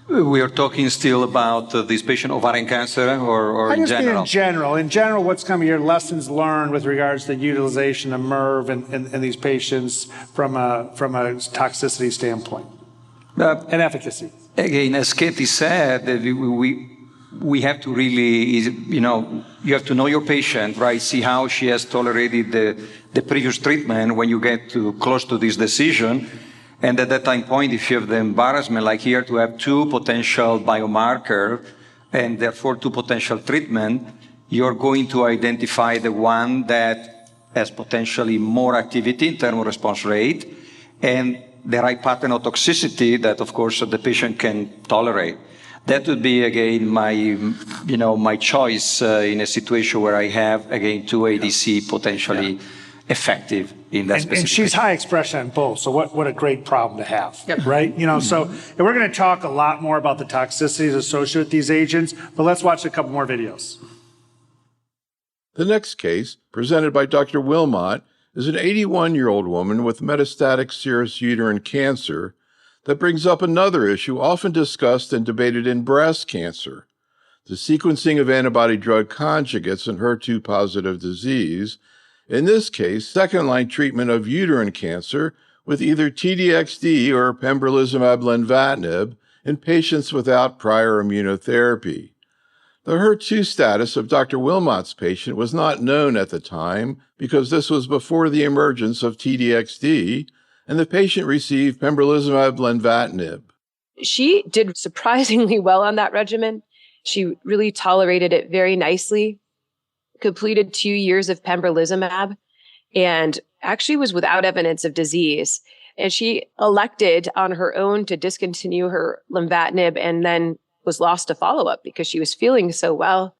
We are talking still about this patient ovarian cancer or in general? In general, what's some of your lessons learned with regards to the utilization of MIRV in these patients from a toxicity standpoint and efficacy? Again, as Katie said, we have to really, you have to know your patient, right? See how she has tolerated the previous treatment when you get close to this decision. And at that time point, if you have the embarrassment, like here, to have 2 potential biomarkers and therefore 2 potential treatment, you're going to identify the one that has potentially more activity in terms of response rate and the right pattern of toxicity that, of course, the patient can tolerate. That would be, again, my choice in a situation where I have, again, two ADC potentially effective in that specific And she's patient. high expression on both, so what a great problem to have, right? So and we're going to talk a lot more about the toxicities associated with these agents, but let's watch a couple more videos. The next case, presented by Dr. Wilmot, is an 81-year-old woman with metastatic serous uterine cancer that brings up another issue often discussed and debated in breast cancer, the sequencing of antibody-drug conjugates in HER2-positive disease, in this case, second-line treatment of uterine cancer with either TDXD or pembrolizumab lenvatinib in patients without prior immunotherapy. The HER2 status of Dr. Wilmot's patient was not known at the time because this was before the emergence of TDXD, and the patient received pembrolizumab lenvatinib. She did surprisingly well on that regimen. She really tolerated it very nicely, completed 2 years of pembrolizumab, and actually was without evidence of disease. And she elected on her own to discontinue her lenvatinib and then was lost to follow-up because she was feeling so well.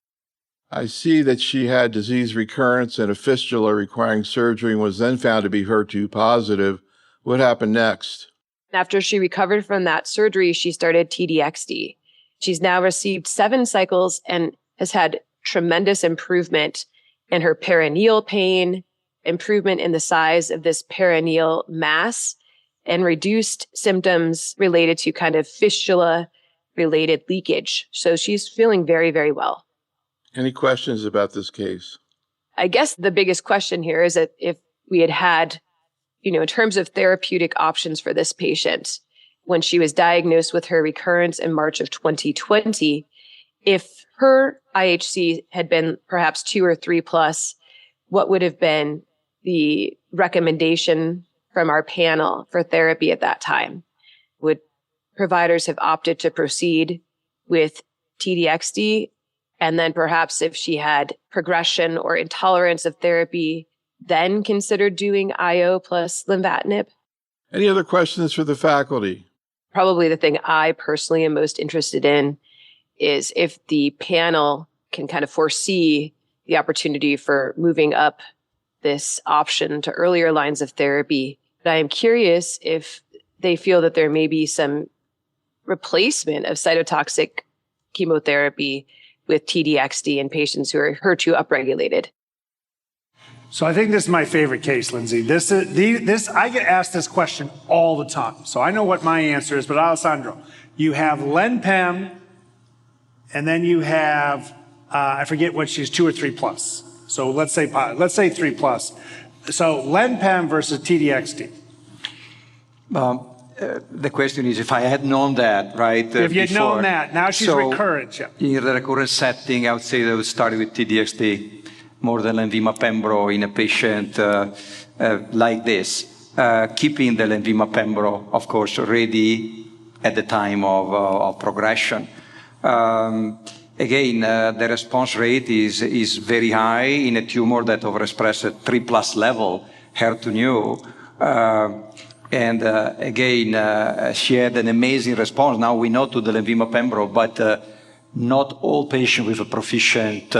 I see that she had disease recurrence and a fistula requiring surgery and was then found to be HER2 positive. What happened next? After she recovered from that surgery, she started TDXD. She's now received 7 cycles and has had tremendous improvement in her perineal pain, improvement in the size of this perineal mass, and reduced symptoms related to kind of fistula-related leakage. So she's feeling very, very well. Any questions about this case? I guess the biggest question here is that if we had, in terms of therapeutic options for this patient, when she was diagnosed with her recurrence in March of 2020, if her IHC had been perhaps 2 or 3 plus, what would have been the recommendation from our panel for therapy at that time? Would providers have opted to proceed with TDXD? And then perhaps if she had progression or intolerance of therapy, then considered doing IO plus lenvatinib? Any other questions for the faculty? Probably the thing I personally am most interested in is if the panel can kind of foresee the opportunity for moving up this option to earlier lines of therapy. But I am curious if they feel that there may be some replacement of cytotoxic chemotherapy with TDXD in patients who are HER2 upregulated. So I think this is my favorite case, Lindsay. I get asked this question all the time. So I know what my answer is, but Alessandro, you have Len-Pem, and then you have, I forget what she's 2 or 3 plus. So let's say 3 plus. So Len-Pem versus TDXD. The question is, if I had known that, right? If you had known that, now she's recurrent. Yeah. In the recurrent setting, I would say that I would start with TDXD more than Lenvima Pembro in a patient like this. Keeping the Lenvima Pembro, of course, ready at the time of progression. Again, the response rate is very high in a tumor that overexpresses at 3+ level, HER2-neu. And again, she had an amazing response. Now we know to the Lenvima Pembro, but not all patients with a proficient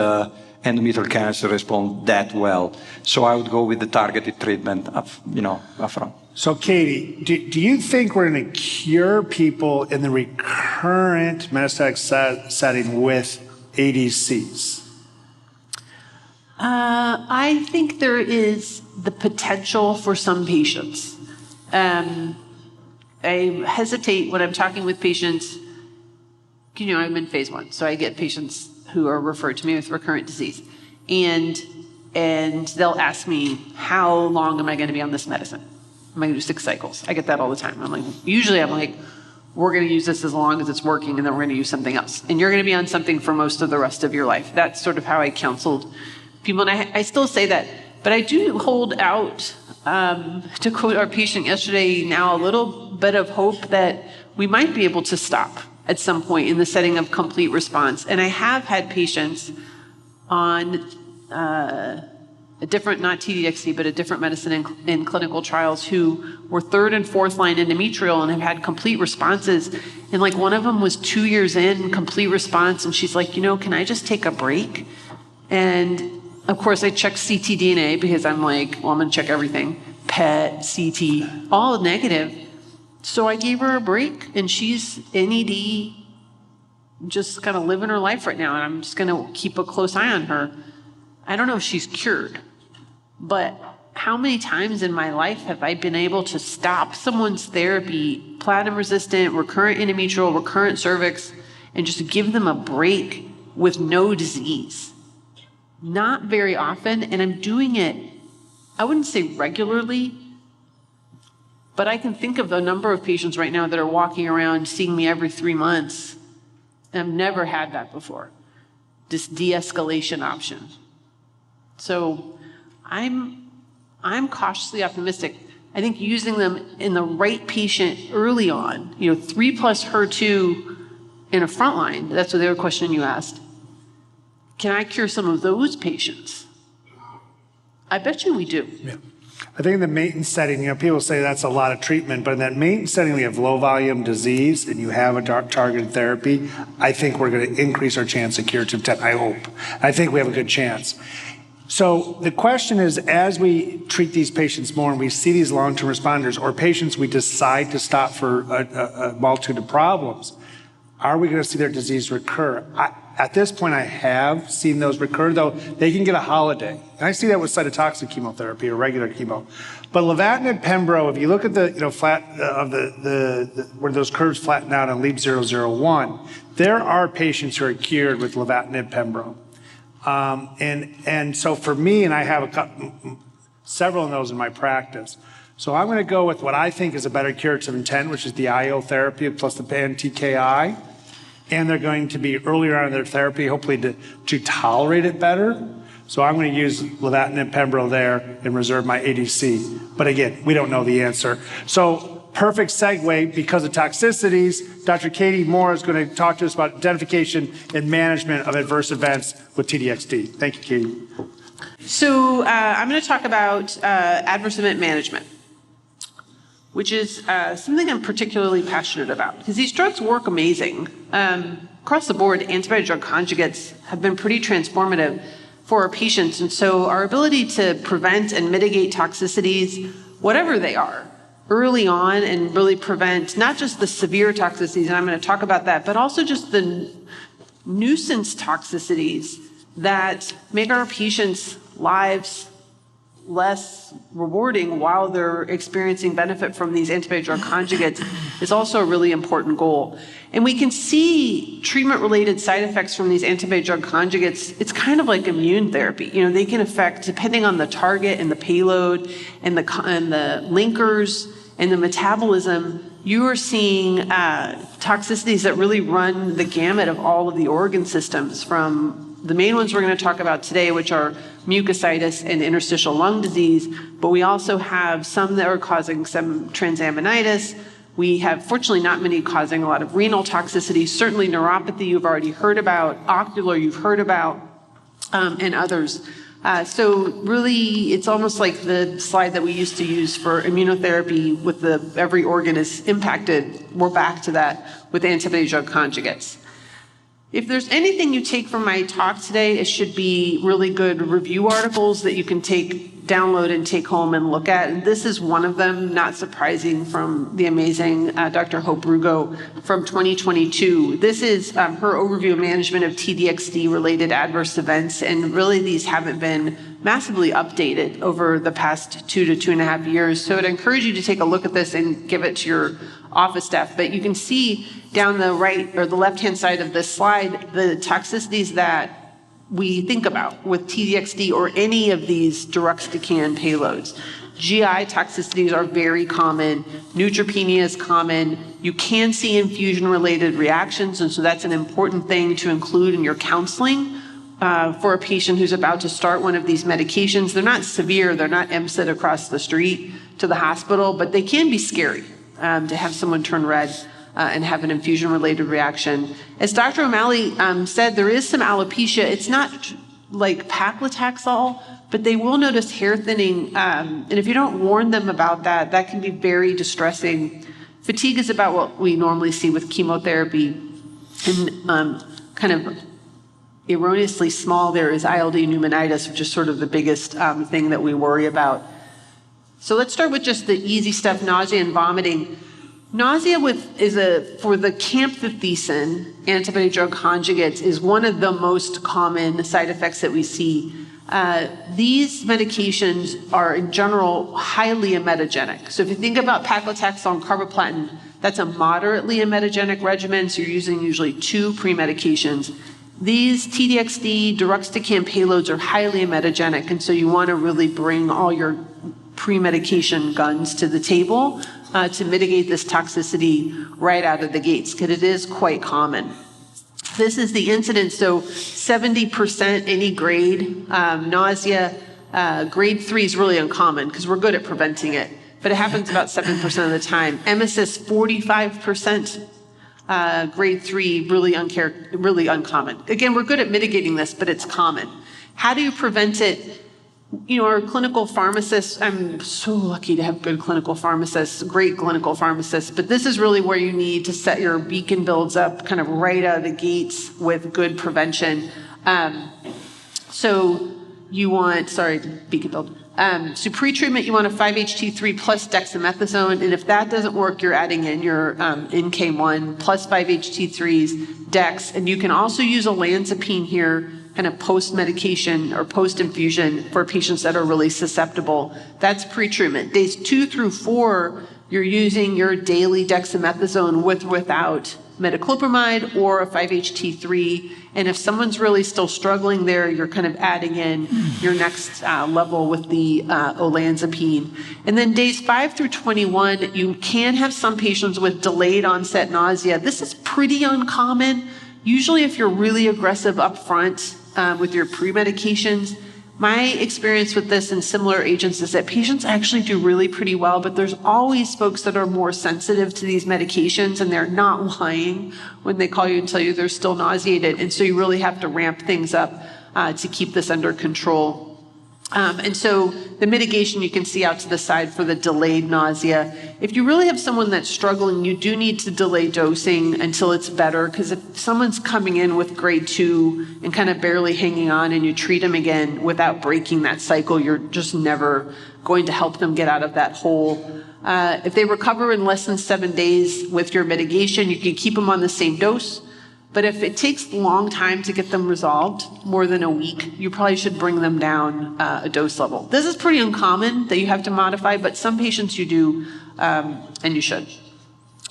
endometrial cancer respond that well. So I would go with the targeted treatment, upfront. So Katie, do you think we're going to cure people in the recurrent metastatic setting with ADCs? I think there is the potential for some patients. I hesitate when I'm talking with patients. I'm in phase 1, so I get patients who are referred to me with recurrent disease. And they'll ask me, how long am I going to be on this medicine? Am I going to do 6 cycles? I get that all the time. I'm like, we're going to use this as long as it's working, and then we're going to use something else. And you're going to be on something for most of the rest of your life. That's sort of how I counseled people. And I still say that. But I do hold out, to quote our patient yesterday, now a little bit of hope that we might be able to stop at some point in the setting of complete response. And I have had patients on a different, not TDXD, but a different medicine in clinical trials who were third and fourth line endometrial and have had complete responses. And like one of them was 2 years in, complete response. And she's like, can I just take a break? And of course I checked ctDNA because I'm like, well, I'm gonna check everything. PET, CT, all negative. So I gave her a break and she's NED, just kind of living her life right now. And I'm just gonna keep a close eye on her. I don't know if she's cured, but how many times in my life have I been able to stop someone's therapy, platinum resistant, recurrent endometrial, recurrent cervix, and just give them a break with no disease? Not very often, and I'm doing it, I wouldn't say regularly, but I can think of the number of patients right now that are walking around seeing me every 3 months. And I've never had that before, this de-escalation option. So I'm cautiously optimistic. I think using them in the right patient early on, 3+ HER2 in a frontline, that's the other question you asked. Can I cure some of those patients? I bet you we do. Yeah. I think in the maintenance setting, people say that's a lot of treatment, but in that maintenance setting, we have low volume disease and you have a targeted therapy. I think we're going to increase our chance of curative intent. I hope. I think we have a good chance. So the question is, as we treat these patients more and we see these long-term responders or patients we decide to stop for a multitude of problems, are we going to see their disease recur? At this point, I have seen those recur, though they can get a holiday. And I see that with cytotoxic chemotherapy or regular chemo. But lenvatinib pembro, if you look at the flat of where those curves flatten out on LEAP 001, there are patients who are cured with lenvatinib pembro. And so for me, and I have several of those in my practice. So I'm going to go with what I think is a better curative intent, which is the IO therapy plus the pan-TKI. And they're going to be earlier on in their therapy, hopefully to tolerate it better. So I'm going to use lenvatinib pembro there and reserve my ADC. But again, we don't know the answer. So perfect segue because of toxicities. Dr. Katie Moore is going to talk to us about identification and management of adverse events with TDXD. Thank you, Katie. So I'm going to talk about adverse event management, which is something I'm particularly passionate about because these drugs work amazing. Across the board, antibody-drug conjugates have been pretty transformative for our patients. And so our ability to prevent and mitigate toxicities, whatever they are, early on and really prevent not just the severe toxicities, and I'm going to talk about that, but also just the nuisance toxicities that make our patients' lives less rewarding while they're experiencing benefit from these antibody-drug conjugates is also a really important goal. And we can see treatment-related side effects from these antibody-drug conjugates. It's kind of like immune therapy. They can affect, depending on the target and the payload and the linkers and the metabolism, you are seeing toxicities that really run the gamut of all of the organ systems, from the main ones we're going to talk about today, which are mucositis and interstitial lung disease, but we also have some that are causing some transaminitis. We have, fortunately, not many causing a lot of renal toxicity, certainly neuropathy you've already heard about, ocular you've heard about, and others. So really, it's almost like the slide that we used to use for immunotherapy with every organ is impacted. We're back to that with antibody-drug conjugates. If there's anything you take from my talk today, it should be really good review articles that you can download and take home and look at. And this is one of them, not surprising, from the amazing Dr. Hope Rugo from 2022. This is her overview of management of TDXD-related adverse events, and really these haven't been massively updated over the past 2 to 2.5 years. So I'd encourage you to take a look at this and give it to your office staff. But you can see down the right or the left-hand side of this slide the toxicities that we think about with TDXD or any of these deruxtecan payloads. GI toxicities are very common. Neutropenia is common. You can see infusion-related reactions, and so that's an important thing to include in your counseling for a patient who's about to start one of these medications. They're not severe. They're not MSID across the street to the hospital, but they can be scary to have someone turn red and have an infusion-related reaction. As Dr. O'Malley said, there is some alopecia. It's not like paclitaxel, but they will notice hair thinning. And if you don't warn them about that, that can be very distressing. Fatigue is about what we normally see with chemotherapy. And kind of erroneously small there is ILD pneumonitis, which is sort of the biggest thing that we worry about. So let's start with just the easy stuff, nausea and vomiting. Nausea for the camptothecin antibody drug conjugates is one of the most common side effects that we see. These medications are in general highly emetogenic. So if you think about paclitaxel and carboplatin, that's a moderately emetogenic regimen, so you're using usually 2 pre-medications. These TDXD, deruxtecan payloads are highly emetogenic, and so you want to really bring all your pre-medication guns to the table to mitigate this toxicity right out of the gates, because it is quite common. This is the incidence, so 70% any grade. Nausea, grade 3 is really uncommon because we're good at preventing it, but it happens about 7% of the time. Emesis, 45%. Grade 3, really uncommon. Again, we're good at mitigating this, but it's common. How do you prevent it? Our clinical pharmacists, I'm so lucky to have good clinical pharmacists, great clinical pharmacists, but this is really where you need to set your beacon builds up kind of right out of the gates with good prevention. So pre-treatment, you want a 5-HT3 plus dexamethasone, and if that doesn't work, you're adding in your NK1 plus 5-HT3s, dex, and you can also use olanzapine here, kind of post-medication or post-infusion for patients that are really susceptible. That's pre-treatment. Days 2 through 4, you're using your daily dexamethasone with or without metoclopramide or a 5-HT3. And if someone's really still struggling there, you're kind of adding in your next level with the olanzapine. And then days 5 through 21, you can have some patients with delayed onset nausea. This is pretty uncommon. Usually if you're really aggressive up front with your pre-medications, my experience with this and similar agents is that patients actually do really pretty well, but there's always folks that are more sensitive to these medications and they're not lying when they call you and tell you they're still nauseated. And so you really have to ramp things up to keep this under control. And so the mitigation you can see out to the side for the delayed nausea. If you really have someone that's struggling, you do need to delay dosing until it's better, because if someone's coming in with grade 2 and kind of barely hanging on and you treat them again without breaking that cycle, you're just never going to help them get out of that hole. If they recover in less than 7 days with your mitigation, you can keep them on the same dose. But if it takes a long time to get them resolved, more than a week, you probably should bring them down a dose level. This is pretty uncommon that you have to modify, but some patients you do, and you should.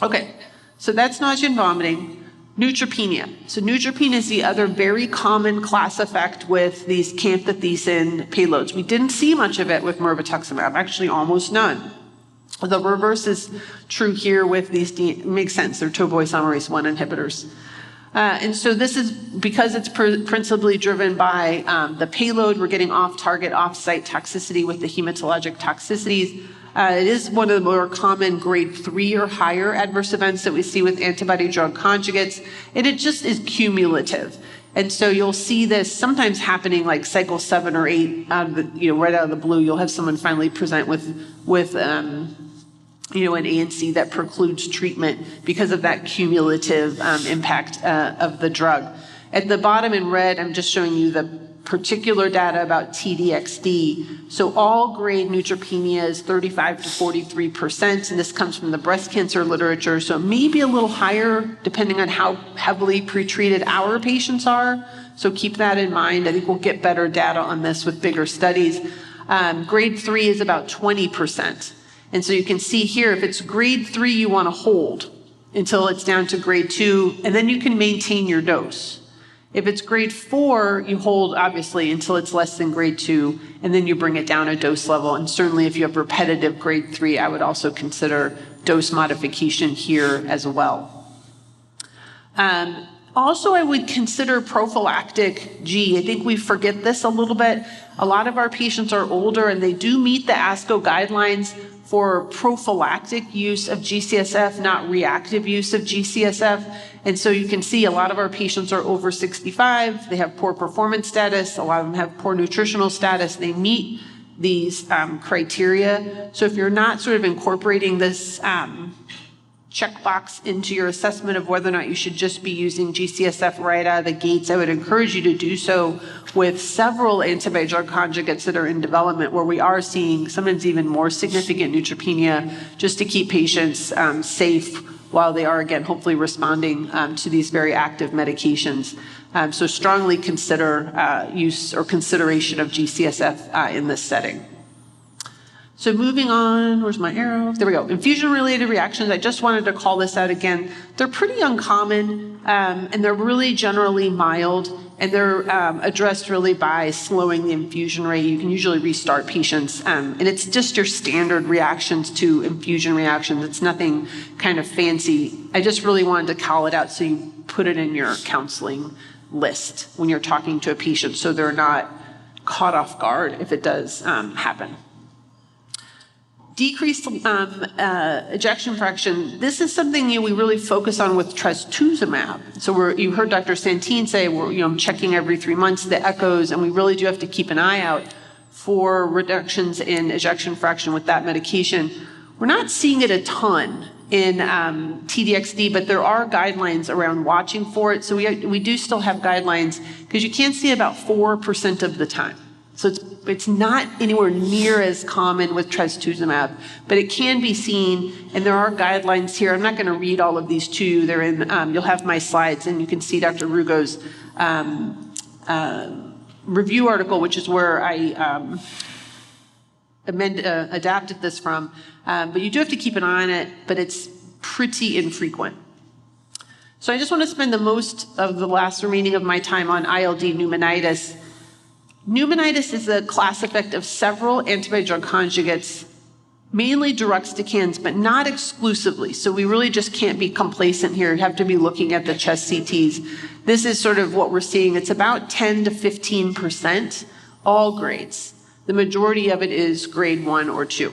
Okay, so that's nausea and vomiting. Neutropenia. So neutropenia is the other very common class effect with these camptothecin payloads. We didn't see much of it with mirvetuximab, actually almost none. The reverse is true here with these, makes sense, they're topoisomerase 1 inhibitors. And so this is because it's principally driven by the payload. We're getting off-target, off-site toxicity with the hematologic toxicities. It is one of the more common grade 3 or higher adverse events that we see with antibody drug conjugates, and it just is cumulative. And so you'll see this sometimes happening like cycle 7 or 8, right out of the blue. You'll have someone finally present with an ANC that precludes treatment because of that cumulative impact of the drug. At the bottom in red, I'm just showing you the particular data about TDXD. So all grade neutropenia is 35 to 43%, and this comes from the breast cancer literature. So it may be a little higher depending on how heavily pretreated our patients are. So keep that in mind. I think we'll get better data on this with bigger studies. Grade 3 is about 20%. And so you can see here, if it's grade 3, you want to hold until it's down to grade 2, and then you can maintain your dose. If it's grade 4, you hold, obviously, until it's less than grade 2, and then you bring it down a dose level. And certainly if you have repetitive grade 3, I would also consider dose modification here as well. Also, I would consider prophylactic G. I think we forget this a little bit. A lot of our patients are older, and they do meet the ASCO guidelines for prophylactic use of G-CSF, not reactive use of G-CSF. And so you can see a lot of our patients are over 65. They have poor performance status. A lot of them have poor nutritional status. They meet these criteria. So if you're not sort of incorporating this checkbox into your assessment of whether or not you should just be using G-CSF right out of the gates, I would encourage you to do so with several antibody-drug conjugates that are in development, where we are seeing sometimes even more significant neutropenia, just to keep patients safe while they are, again, hopefully responding to these very active medications. So strongly consider use or consideration of G-CSF in this setting. So moving on, where's my arrow? There we go. Infusion-related reactions, I just wanted to call this out again. They're pretty uncommon, and they're really generally mild, and they're addressed really by slowing the infusion rate. You can usually restart patients, and it's just your standard reactions to infusion reactions. It's nothing kind of fancy. I just really wanted to call it out so you put it in your counseling list when you're talking to a patient, so they're not caught off guard if it does happen. Decreased ejection fraction, this is something we really focus on with trastuzumab. So you heard Dr. Santin say we're checking every 3 months the echoes, and we really do have to keep an eye out for reductions in ejection fraction with that medication. We're not seeing it a ton in TDXD, but there are guidelines around watching for it. So we do still have guidelines, because you can see about 4% of the time. So it's not anywhere near as common with trastuzumab, but it can be seen, and there are guidelines here. I'm not going to read all of these to you. They're in. You'll have my slides, and you can see Dr. Rugo's review article, which is where I adapted this from. But you do have to keep an eye on it, but it's pretty infrequent. So I just want to spend the most of the last remaining of my time on ILD pneumonitis. Pneumonitis is a class effect of several antibody-drug conjugates, mainly deruxtecans, but not exclusively. So we really just can't be complacent here. You have to be looking at the chest CTs. This is sort of what we're seeing. It's about 10 to 15%, all grades. The majority of it is grade 1 or 2.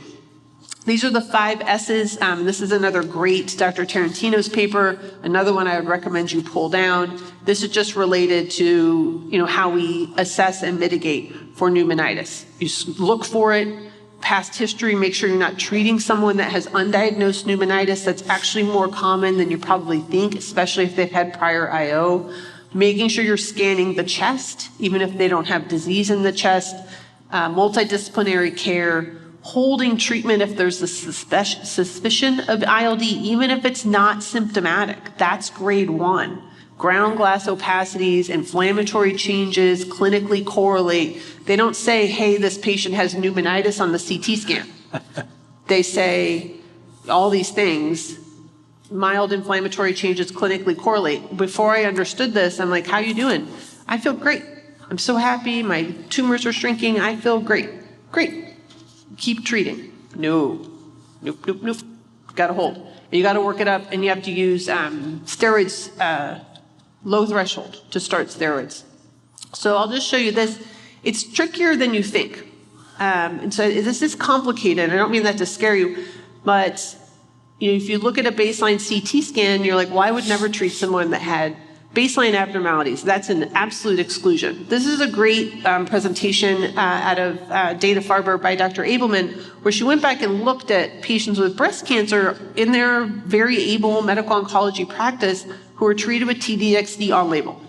These are the 5 S's. This is another great Dr. Tarantino's paper, another one I would recommend you pull down. This is just related to how we assess and mitigate for pneumonitis. You look for it, past history, make sure you're not treating someone that has undiagnosed pneumonitis. That's actually more common than you probably think, especially if they've had prior IO. Making sure you're scanning the chest, even if they don't have disease in the chest. Multidisciplinary care. Holding treatment if there's a suspicion of ILD, even if it's not symptomatic. That's grade 1. Ground glass opacities, inflammatory changes, clinically correlate. They don't say, hey, this patient has pneumonitis on the CT scan. They say all these things. Mild inflammatory changes clinically correlate. Before I understood this, I'm like, how you doing? I feel great. I'm so happy. My tumors are shrinking. I feel great. Great. Keep treating. Nope. Got to hold. And you got to work it up, and you have to use steroids, low threshold to start steroids. So I'll just show you this. It's trickier than you think. And so this is complicated. I don't mean that to scare you, but if you look at a baseline CT scan, you're like, well, I would never treat someone that had baseline abnormalities. That's an absolute exclusion. This is a great presentation out of Dana-Farber by Dr. Abelman, where she went back and looked at patients with breast cancer in their very able medical oncology practice who were treated with TDXD on label.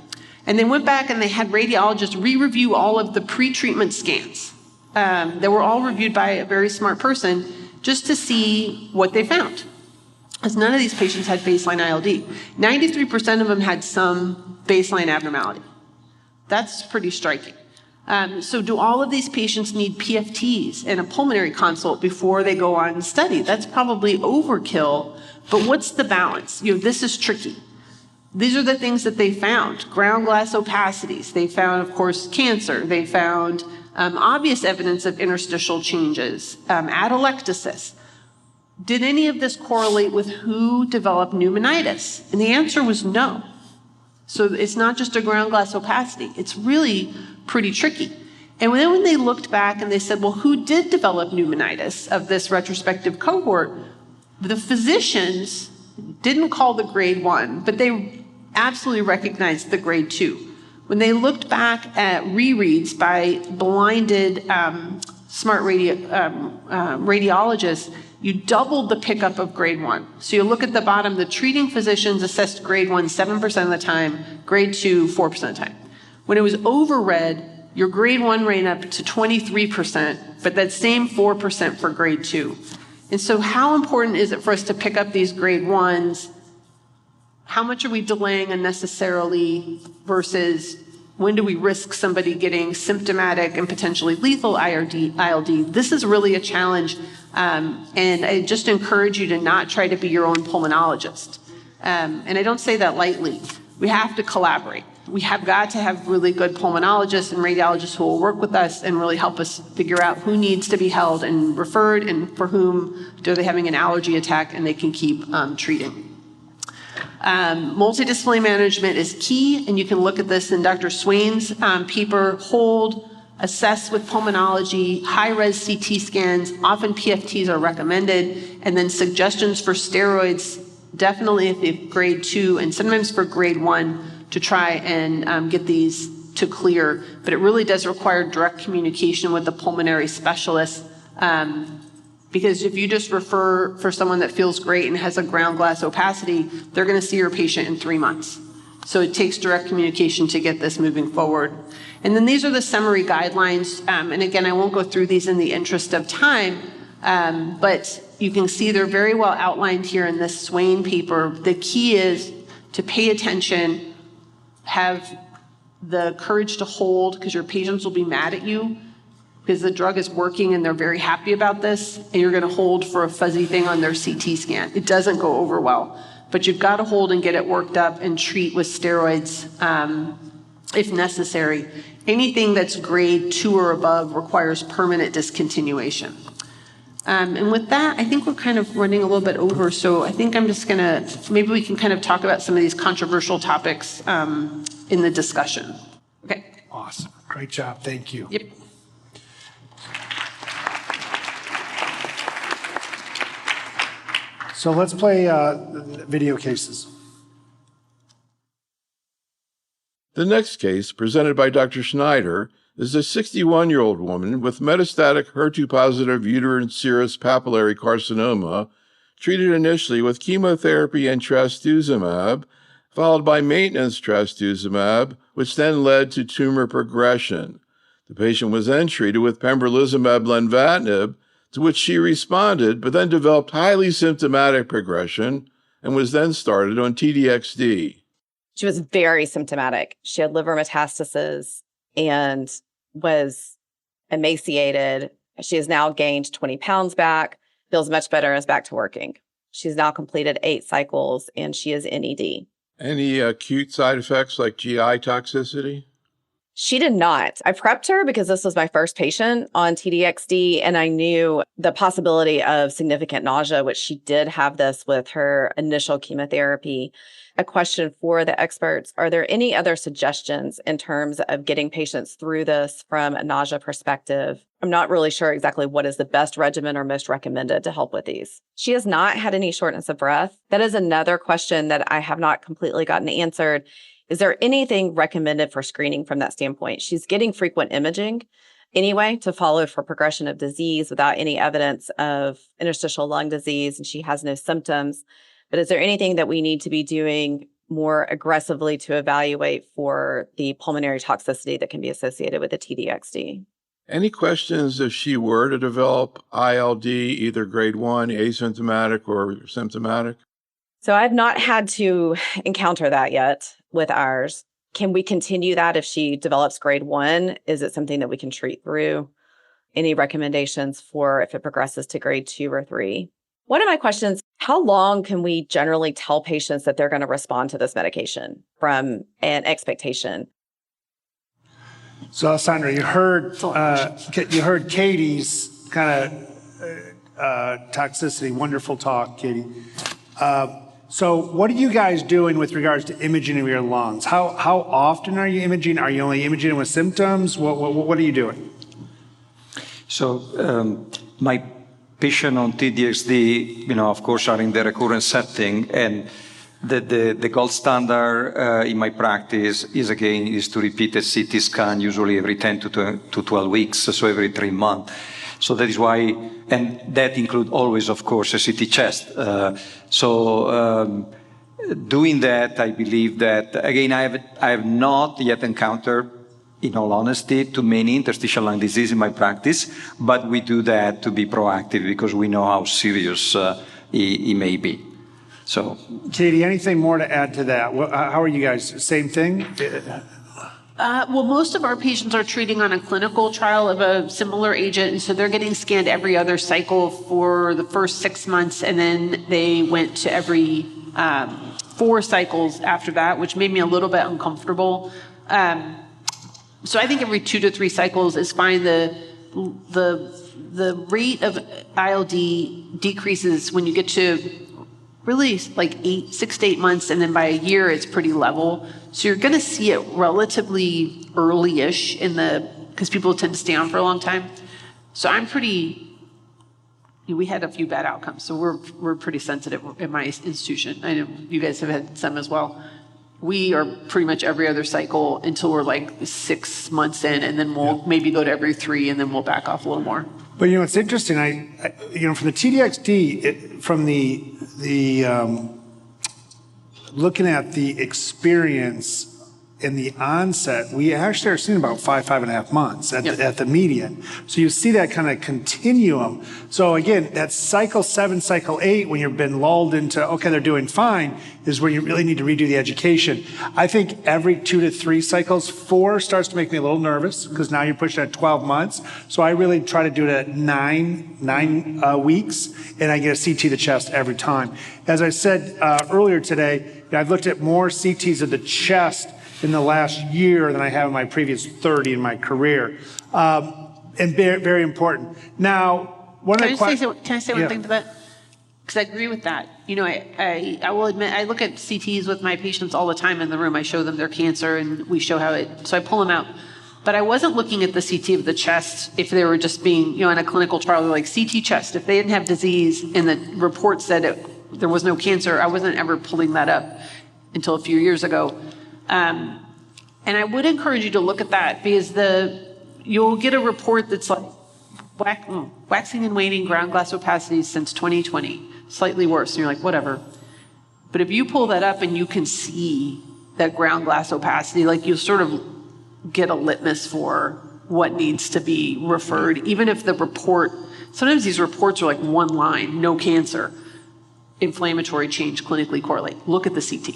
And they went back and they had radiologists re-review all of the pre-treatment scans. They were all reviewed by a very smart person just to see what they found. As none of these patients had baseline ILD. 93% of them had some baseline abnormality. That's pretty striking. So do all of these patients need PFTs and a pulmonary consult before they go on study? That's probably overkill, but what's the balance? This is tricky. These are the things that they found. Ground glass opacities. They found, of course, cancer. They found obvious evidence of interstitial changes, atelectasis. Did any of this correlate with who developed pneumonitis? And the answer was no. So it's not just a ground glass opacity. It's really pretty tricky. And then when they looked back and they said, well, who did develop pneumonitis of this retrospective cohort? The physicians didn't call the grade 1, but they absolutely recognized the grade 2. When they looked back at rereads by blinded smart radiologists, you doubled the pickup of grade 1. So you look at the bottom, the treating physicians assessed grade 1 7% of the time, grade 2 4% of the time. When it was overread, your grade 1 ran up to 23%, but that same 4% for grade 2. And so how important is it for us to pick up these grade 1s? How much are we delaying unnecessarily versus when do we risk somebody getting symptomatic and potentially lethal ILD? This is really a challenge, and I just encourage you to not try to be your own pulmonologist. And I don't say that lightly. We have to collaborate. We have got to have really good pulmonologists and radiologists who will work with us and really help us figure out who needs to be held and referred and for whom are they having an allergy attack and they can keep treating. Multidisciplinary management is key, and you can look at this in Dr. Swain's paper, hold, assess with pulmonology, high-res CT scans, often PFTs are recommended, and then suggestions for steroids, definitely if they have grade 2 and sometimes for grade 1 to try and get these to clear. But it really does require direct communication with the pulmonary specialist. Because if you just refer for someone that feels great and has a ground glass opacity, they're going to see your patient in 3 months. So it takes direct communication to get this moving forward. And then these are the summary guidelines. And again, I won't go through these in the interest of time, but you can see they're very well outlined here in this Swain paper. The key is to pay attention, have the courage to hold, because your patients will be mad at you because the drug is working and they're very happy about this, and you're going to hold for a fuzzy thing on their CT scan. It doesn't go over well, but you've got to hold and get it worked up and treat with steroids if necessary. Anything that's grade 2 or above requires permanent discontinuation. And with that, I think we're kind of running a little bit over, so I think I'm just going to, maybe we can kind of talk about some of these controversial topics in the discussion. Okay. Awesome. Great job. Thank you. Yep. So let's play video cases. The next case, presented by Dr. Schneider, is a 61-year-old woman with metastatic HER2-positive uterine serous papillary carcinoma, treated initially with chemotherapy and trastuzumab, followed by maintenance trastuzumab, which then led to tumor progression. The patient was then treated with pembrolizumab lenvatinib, to which she responded, but then developed highly symptomatic progression and was then started on TDXD. She was very symptomatic. She had liver metastases and was emaciated. She has now gained 20 pounds back, feels much better, and is back to working. She's now completed 8 cycles, and she is NED. Any acute side effects like GI toxicity? She did not. I prepped her because this was my first patient on TDXD, and I knew the possibility of significant nausea, which she did have this with her initial chemotherapy. A question for the experts: are there any other suggestions in terms of getting patients through this from a nausea perspective? I'm not really sure exactly what is the best regimen or most recommended to help with these. She has not had any shortness of breath. That is another question that I have not completely gotten answered. Is there anything recommended for screening from that standpoint? She's getting frequent imaging anyway to follow for progression of disease without any evidence of interstitial lung disease, and she has no symptoms. But is there anything that we need to be doing more aggressively to evaluate for the pulmonary toxicity that can be associated with the TDXD? Any questions if she were to develop ILD, either grade 1, asymptomatic, or symptomatic? So I've not had to encounter that yet with ours. Can we continue that if she develops grade 1? Is it something that we can treat through? Any recommendations for if it progresses to grade 2 or 3? One of my questions: how long can we generally tell patients that they're going to respond to this medication from an expectation? So, Alessandro, you heard Katie's kind of toxicity. Wonderful talk, Katie. So what are you guys doing with regards to imaging of your lungs? How often are you imaging? Are you only imaging with symptoms? What are you doing? So my patients on TDXD, of course, are in the recurrent setting, and the gold standard in my practice is to repeat a CT scan, usually every 10 to 12 weeks, so every 3 months. So that is why, and that includes always, of course, a CT chest. Doing that, I believe that, again, I have not yet encountered, in all honesty, too many interstitial lung disease in my practice, but we do that to be proactive because we know how serious it may be. So, Katie, anything more to add to that? How are you guys? Same thing? Well, most of our patients are treating on a clinical trial of a similar agent, and so they're getting scanned every other cycle for the first 6 months, and then they went to every 4 cycles after that, which made me a little bit uncomfortable. So I think every 2 to 3 cycles is fine. The rate of ILD decreases when you get to really like 6 to 8 months, and then by a year it's pretty level. So you're going to see it relatively early-ish because people tend to stay on for a long time. So we had a few bad outcomes, so we're pretty sensitive in my institution. I know you guys have had some as well. We are pretty much every other cycle until we're like 6 months in, and then we'll maybe go to every 3, and then we'll back off a little more. But it's interesting. From the TDXD, from the looking at the experience in the onset, we actually are seeing about 5.5 months at the median. So you see that kind of continuum. So again, that cycle 7, cycle 8, when you've been lulled into, okay, they're doing fine, is where you really need to redo the education. I think every 2 to 3 cycles, 4 starts to make me a little nervous because now you're pushing at 12 months. So I really try to do it at 9 weeks, and I get a CT of the chest every time. As I said earlier today, I've looked at more CTs of the chest in the last year than I have in my previous 30 in my career. And very, very important. Now, one of the questions... Can I say one thing to that? Because I agree with that. I will admit, I look at CTs with my patients all the time in the room. I show them their cancer, and we show so I pull them out. But I wasn't looking at the CT of the chest if they were just being, in a clinical trial, they're like CT chest. If they didn't have disease and the report said there was no cancer, I wasn't ever pulling that up until a few years ago. And I would encourage you to look at that because you'll get a report that's like waxing and waning ground glass opacity since 2020, slightly worse. And you're like, whatever. But if you pull that up and you can see that ground glass opacity, like you sort of get a litmus for what needs to be referred, even if the report, sometimes these reports are like one line, no cancer, inflammatory change clinically correlate. Look at the CT.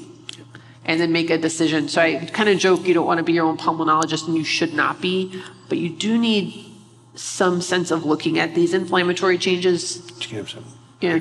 And then make a decision. So I kind of joke you don't want to be your own pulmonologist, and you should not be, but you do need some sense of looking at these inflammatory changes. Yeah.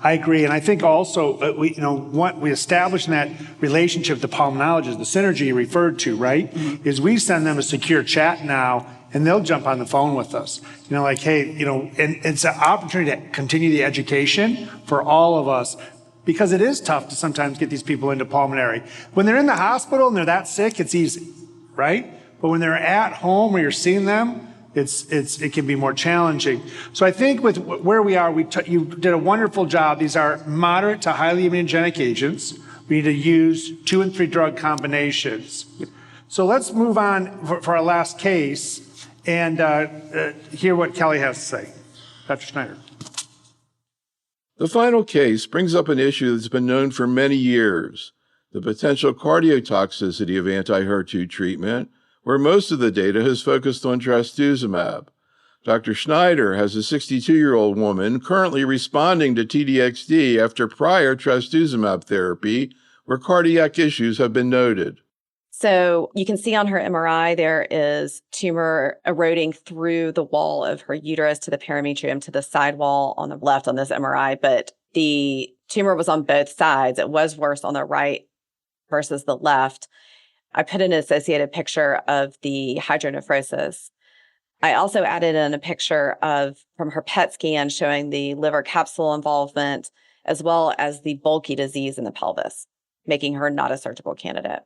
I agree, and I think also we establish in that relationship with the pulmonologist, the synergy you referred to, right? Mm-hmm. Is we send them a secure chat now, and they'll jump on the phone with us. Like, hey, and it's an opportunity to continue the education for all of us. Because it is tough to sometimes get these people into pulmonary. When they're in the hospital and they're that sick, it's easy, right? But when they're at home or you're seeing them, it can be more challenging. So I think with where we are, you did a wonderful job. These are moderate to highly immunogenic agents. We need to use 2 and 3 drug combinations. So let's move on for our last case and hear what Kelly has to say. Dr. Schneider. The final case brings up an issue that's been known for many years, the potential cardiotoxicity of anti-HER2 treatment, where most of the data has focused on trastuzumab. Dr. Schneider has a 62-year-old woman currently responding to TDXD after prior trastuzumab therapy, where cardiac issues have been noted. So you can see on her MRI, there is tumor eroding through the wall of her uterus to the perimetrium to the sidewall on the left on this MRI, but the tumor was on both sides. It was worse on the right versus the left. I put an associated picture of the hydronephrosis. I also added in a picture from her PET scan showing the liver capsule involvement as well as the bulky disease in the pelvis, making her not a surgical candidate.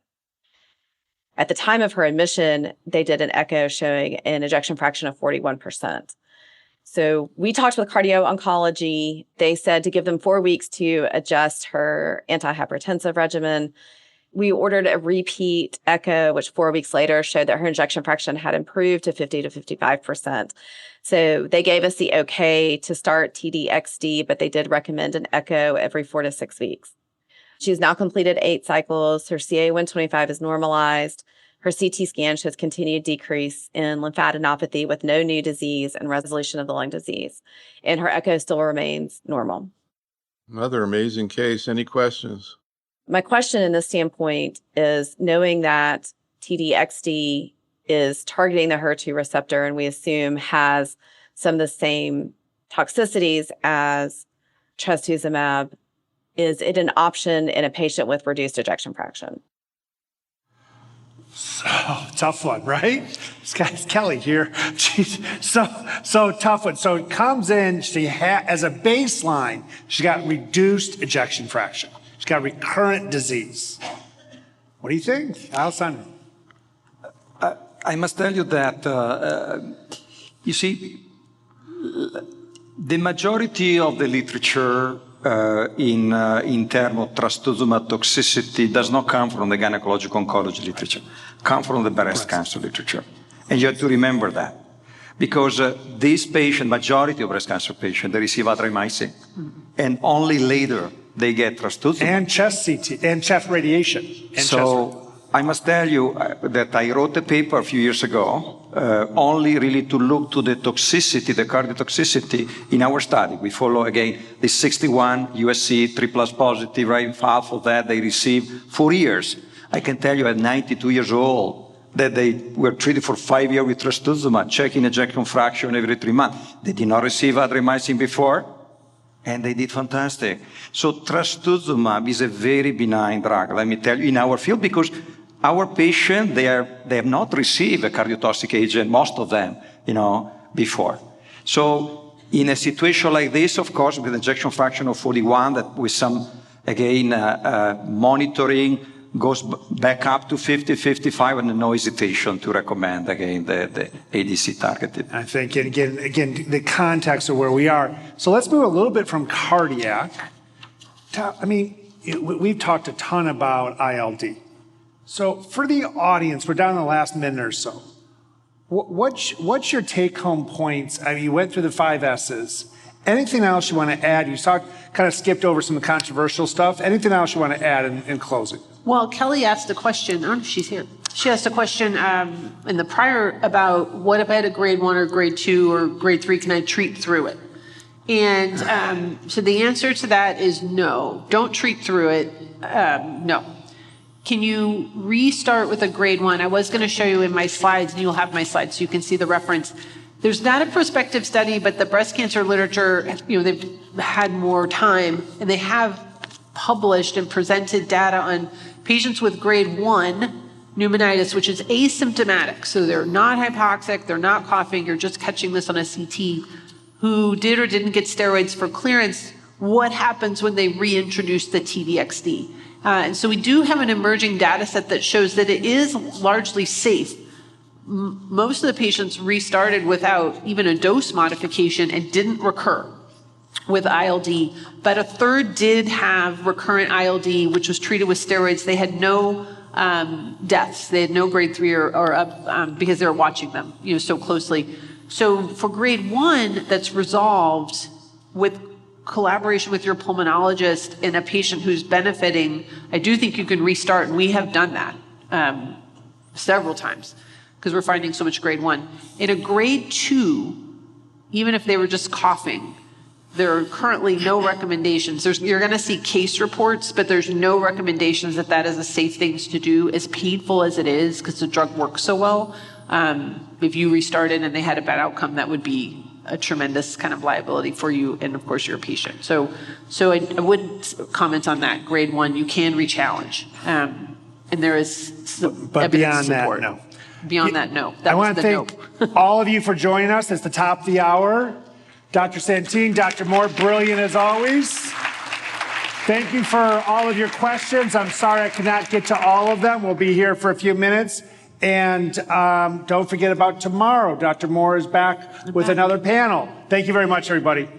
At the time of her admission, they did an echo showing an ejection fraction of 41%. So we talked with cardio oncology. They said to give them 4 weeks to adjust her antihypertensive regimen. We ordered a repeat echo, which 4 weeks later showed that her ejection fraction had improved to 50 to 55%. So they gave us the okay to start TDXD, but they did recommend an echo every 4 to 6 weeks. She's now completed 8 cycles. Her CA-125 is normalized. Her CT scan shows continued decrease in lymphadenopathy with no new disease and resolution of the lung disease. And her echo still remains normal. Another amazing case. Any questions? My question in this standpoint is, knowing that TDXD is targeting the HER2 receptor and we assume has some of the same toxicities as trastuzumab, is it an option in a patient with reduced ejection fraction? So tough one, right? This guy's Kelly here. She's so tough one. So it comes in, as a baseline, she got reduced ejection fraction. She's got recurrent disease. What do you think, Alessandro? I must tell you that, you see, the majority of the literature in terms of trastuzumab toxicity does not come from the gynecologic oncology literature, come from the breast cancer literature. And you have to remember that. Because these patients, majority of breast cancer patients, they receive adriamycin. And only later they get trastuzumab. And chest CT, and chest radiation. And I must tell you that I wrote a paper a few years ago, only really to look to the toxicity, the cardiotoxicity in our study. We follow again the 61 USC 3+ positive, right? Half of that they received 4 years. I can tell you at 92 years old that they were treated for 5 years with trastuzumab, checking ejection fraction every 3 months. They did not receive adriamycin before, and they did fantastic. So trastuzumab is a very benign drug, let me tell you, in our field, because our patients, they have not received a cardiotoxic agent, most of them, before. So in a situation like this, of course, with injection fraction of 41, that with some, again, monitoring goes back up to 50, 55, and no hesitation to recommend, again, the ADC targeted. I think, again, the context of where we are. So let's move a little bit from cardiac. I mean, we've talked a ton about ILD. So for the audience, we're down to the last minute or so. What's your take-home points? I mean, you went through the 5 S's. Anything else you want to add? You kind of skipped over some of the controversial stuff. Anything else you want to add in closing? Well, Kelly asked a question. Oh, she's here. She asked a question in the prior about what if I had a grade 1 or grade 2 or grade 3, can I treat through it? And so the answer to that is no. Don't treat through it. No. Can you restart with a grade 1? I was going to show you in my slides, and you'll have my slides so you can see the reference. There's not a prospective study, but the breast cancer literature, they've had more time, and they have published and presented data on patients with grade 1 pneumonitis, which is asymptomatic. So they're not hypoxic, they're not coughing, you're just catching this on a CT, who did or didn't get steroids for clearance. What happens when they reintroduce the TDXD? And so we do have an emerging data set that shows that it is largely safe. Most of the patients restarted without even a dose modification and didn't recur with ILD, but a third did have recurrent ILD, which was treated with steroids. They had no deaths. They had no grade 3 or up because they were watching them so closely. So for grade 1, that's resolved with collaboration with your pulmonologist in a patient who's benefiting. I do think you can restart, and we have done that several times because we're finding so much grade 1. In a grade 2, even if they were just coughing, there are currently no recommendations. You're going to see case reports, but there's no recommendations that is a safe thing to do, as painful as it is, because the drug works so well. If you restarted and they had a bad outcome, that would be a tremendous kind of liability for you and, of course, your patient. So I wouldn't comment on that. Grade 1, you can re-challenge. And there is some but beyond support. that, no. Beyond that, no. I want to thank all of you for joining us. It's the top of the hour. Dr. Santin, Dr. Moore, brilliant as always. Thank you for all of your questions. I'm sorry I could not get to all of them. We'll be here for a few minutes. And don't forget about tomorrow. Dr. Moore is back with another panel. Thank you very much, everybody.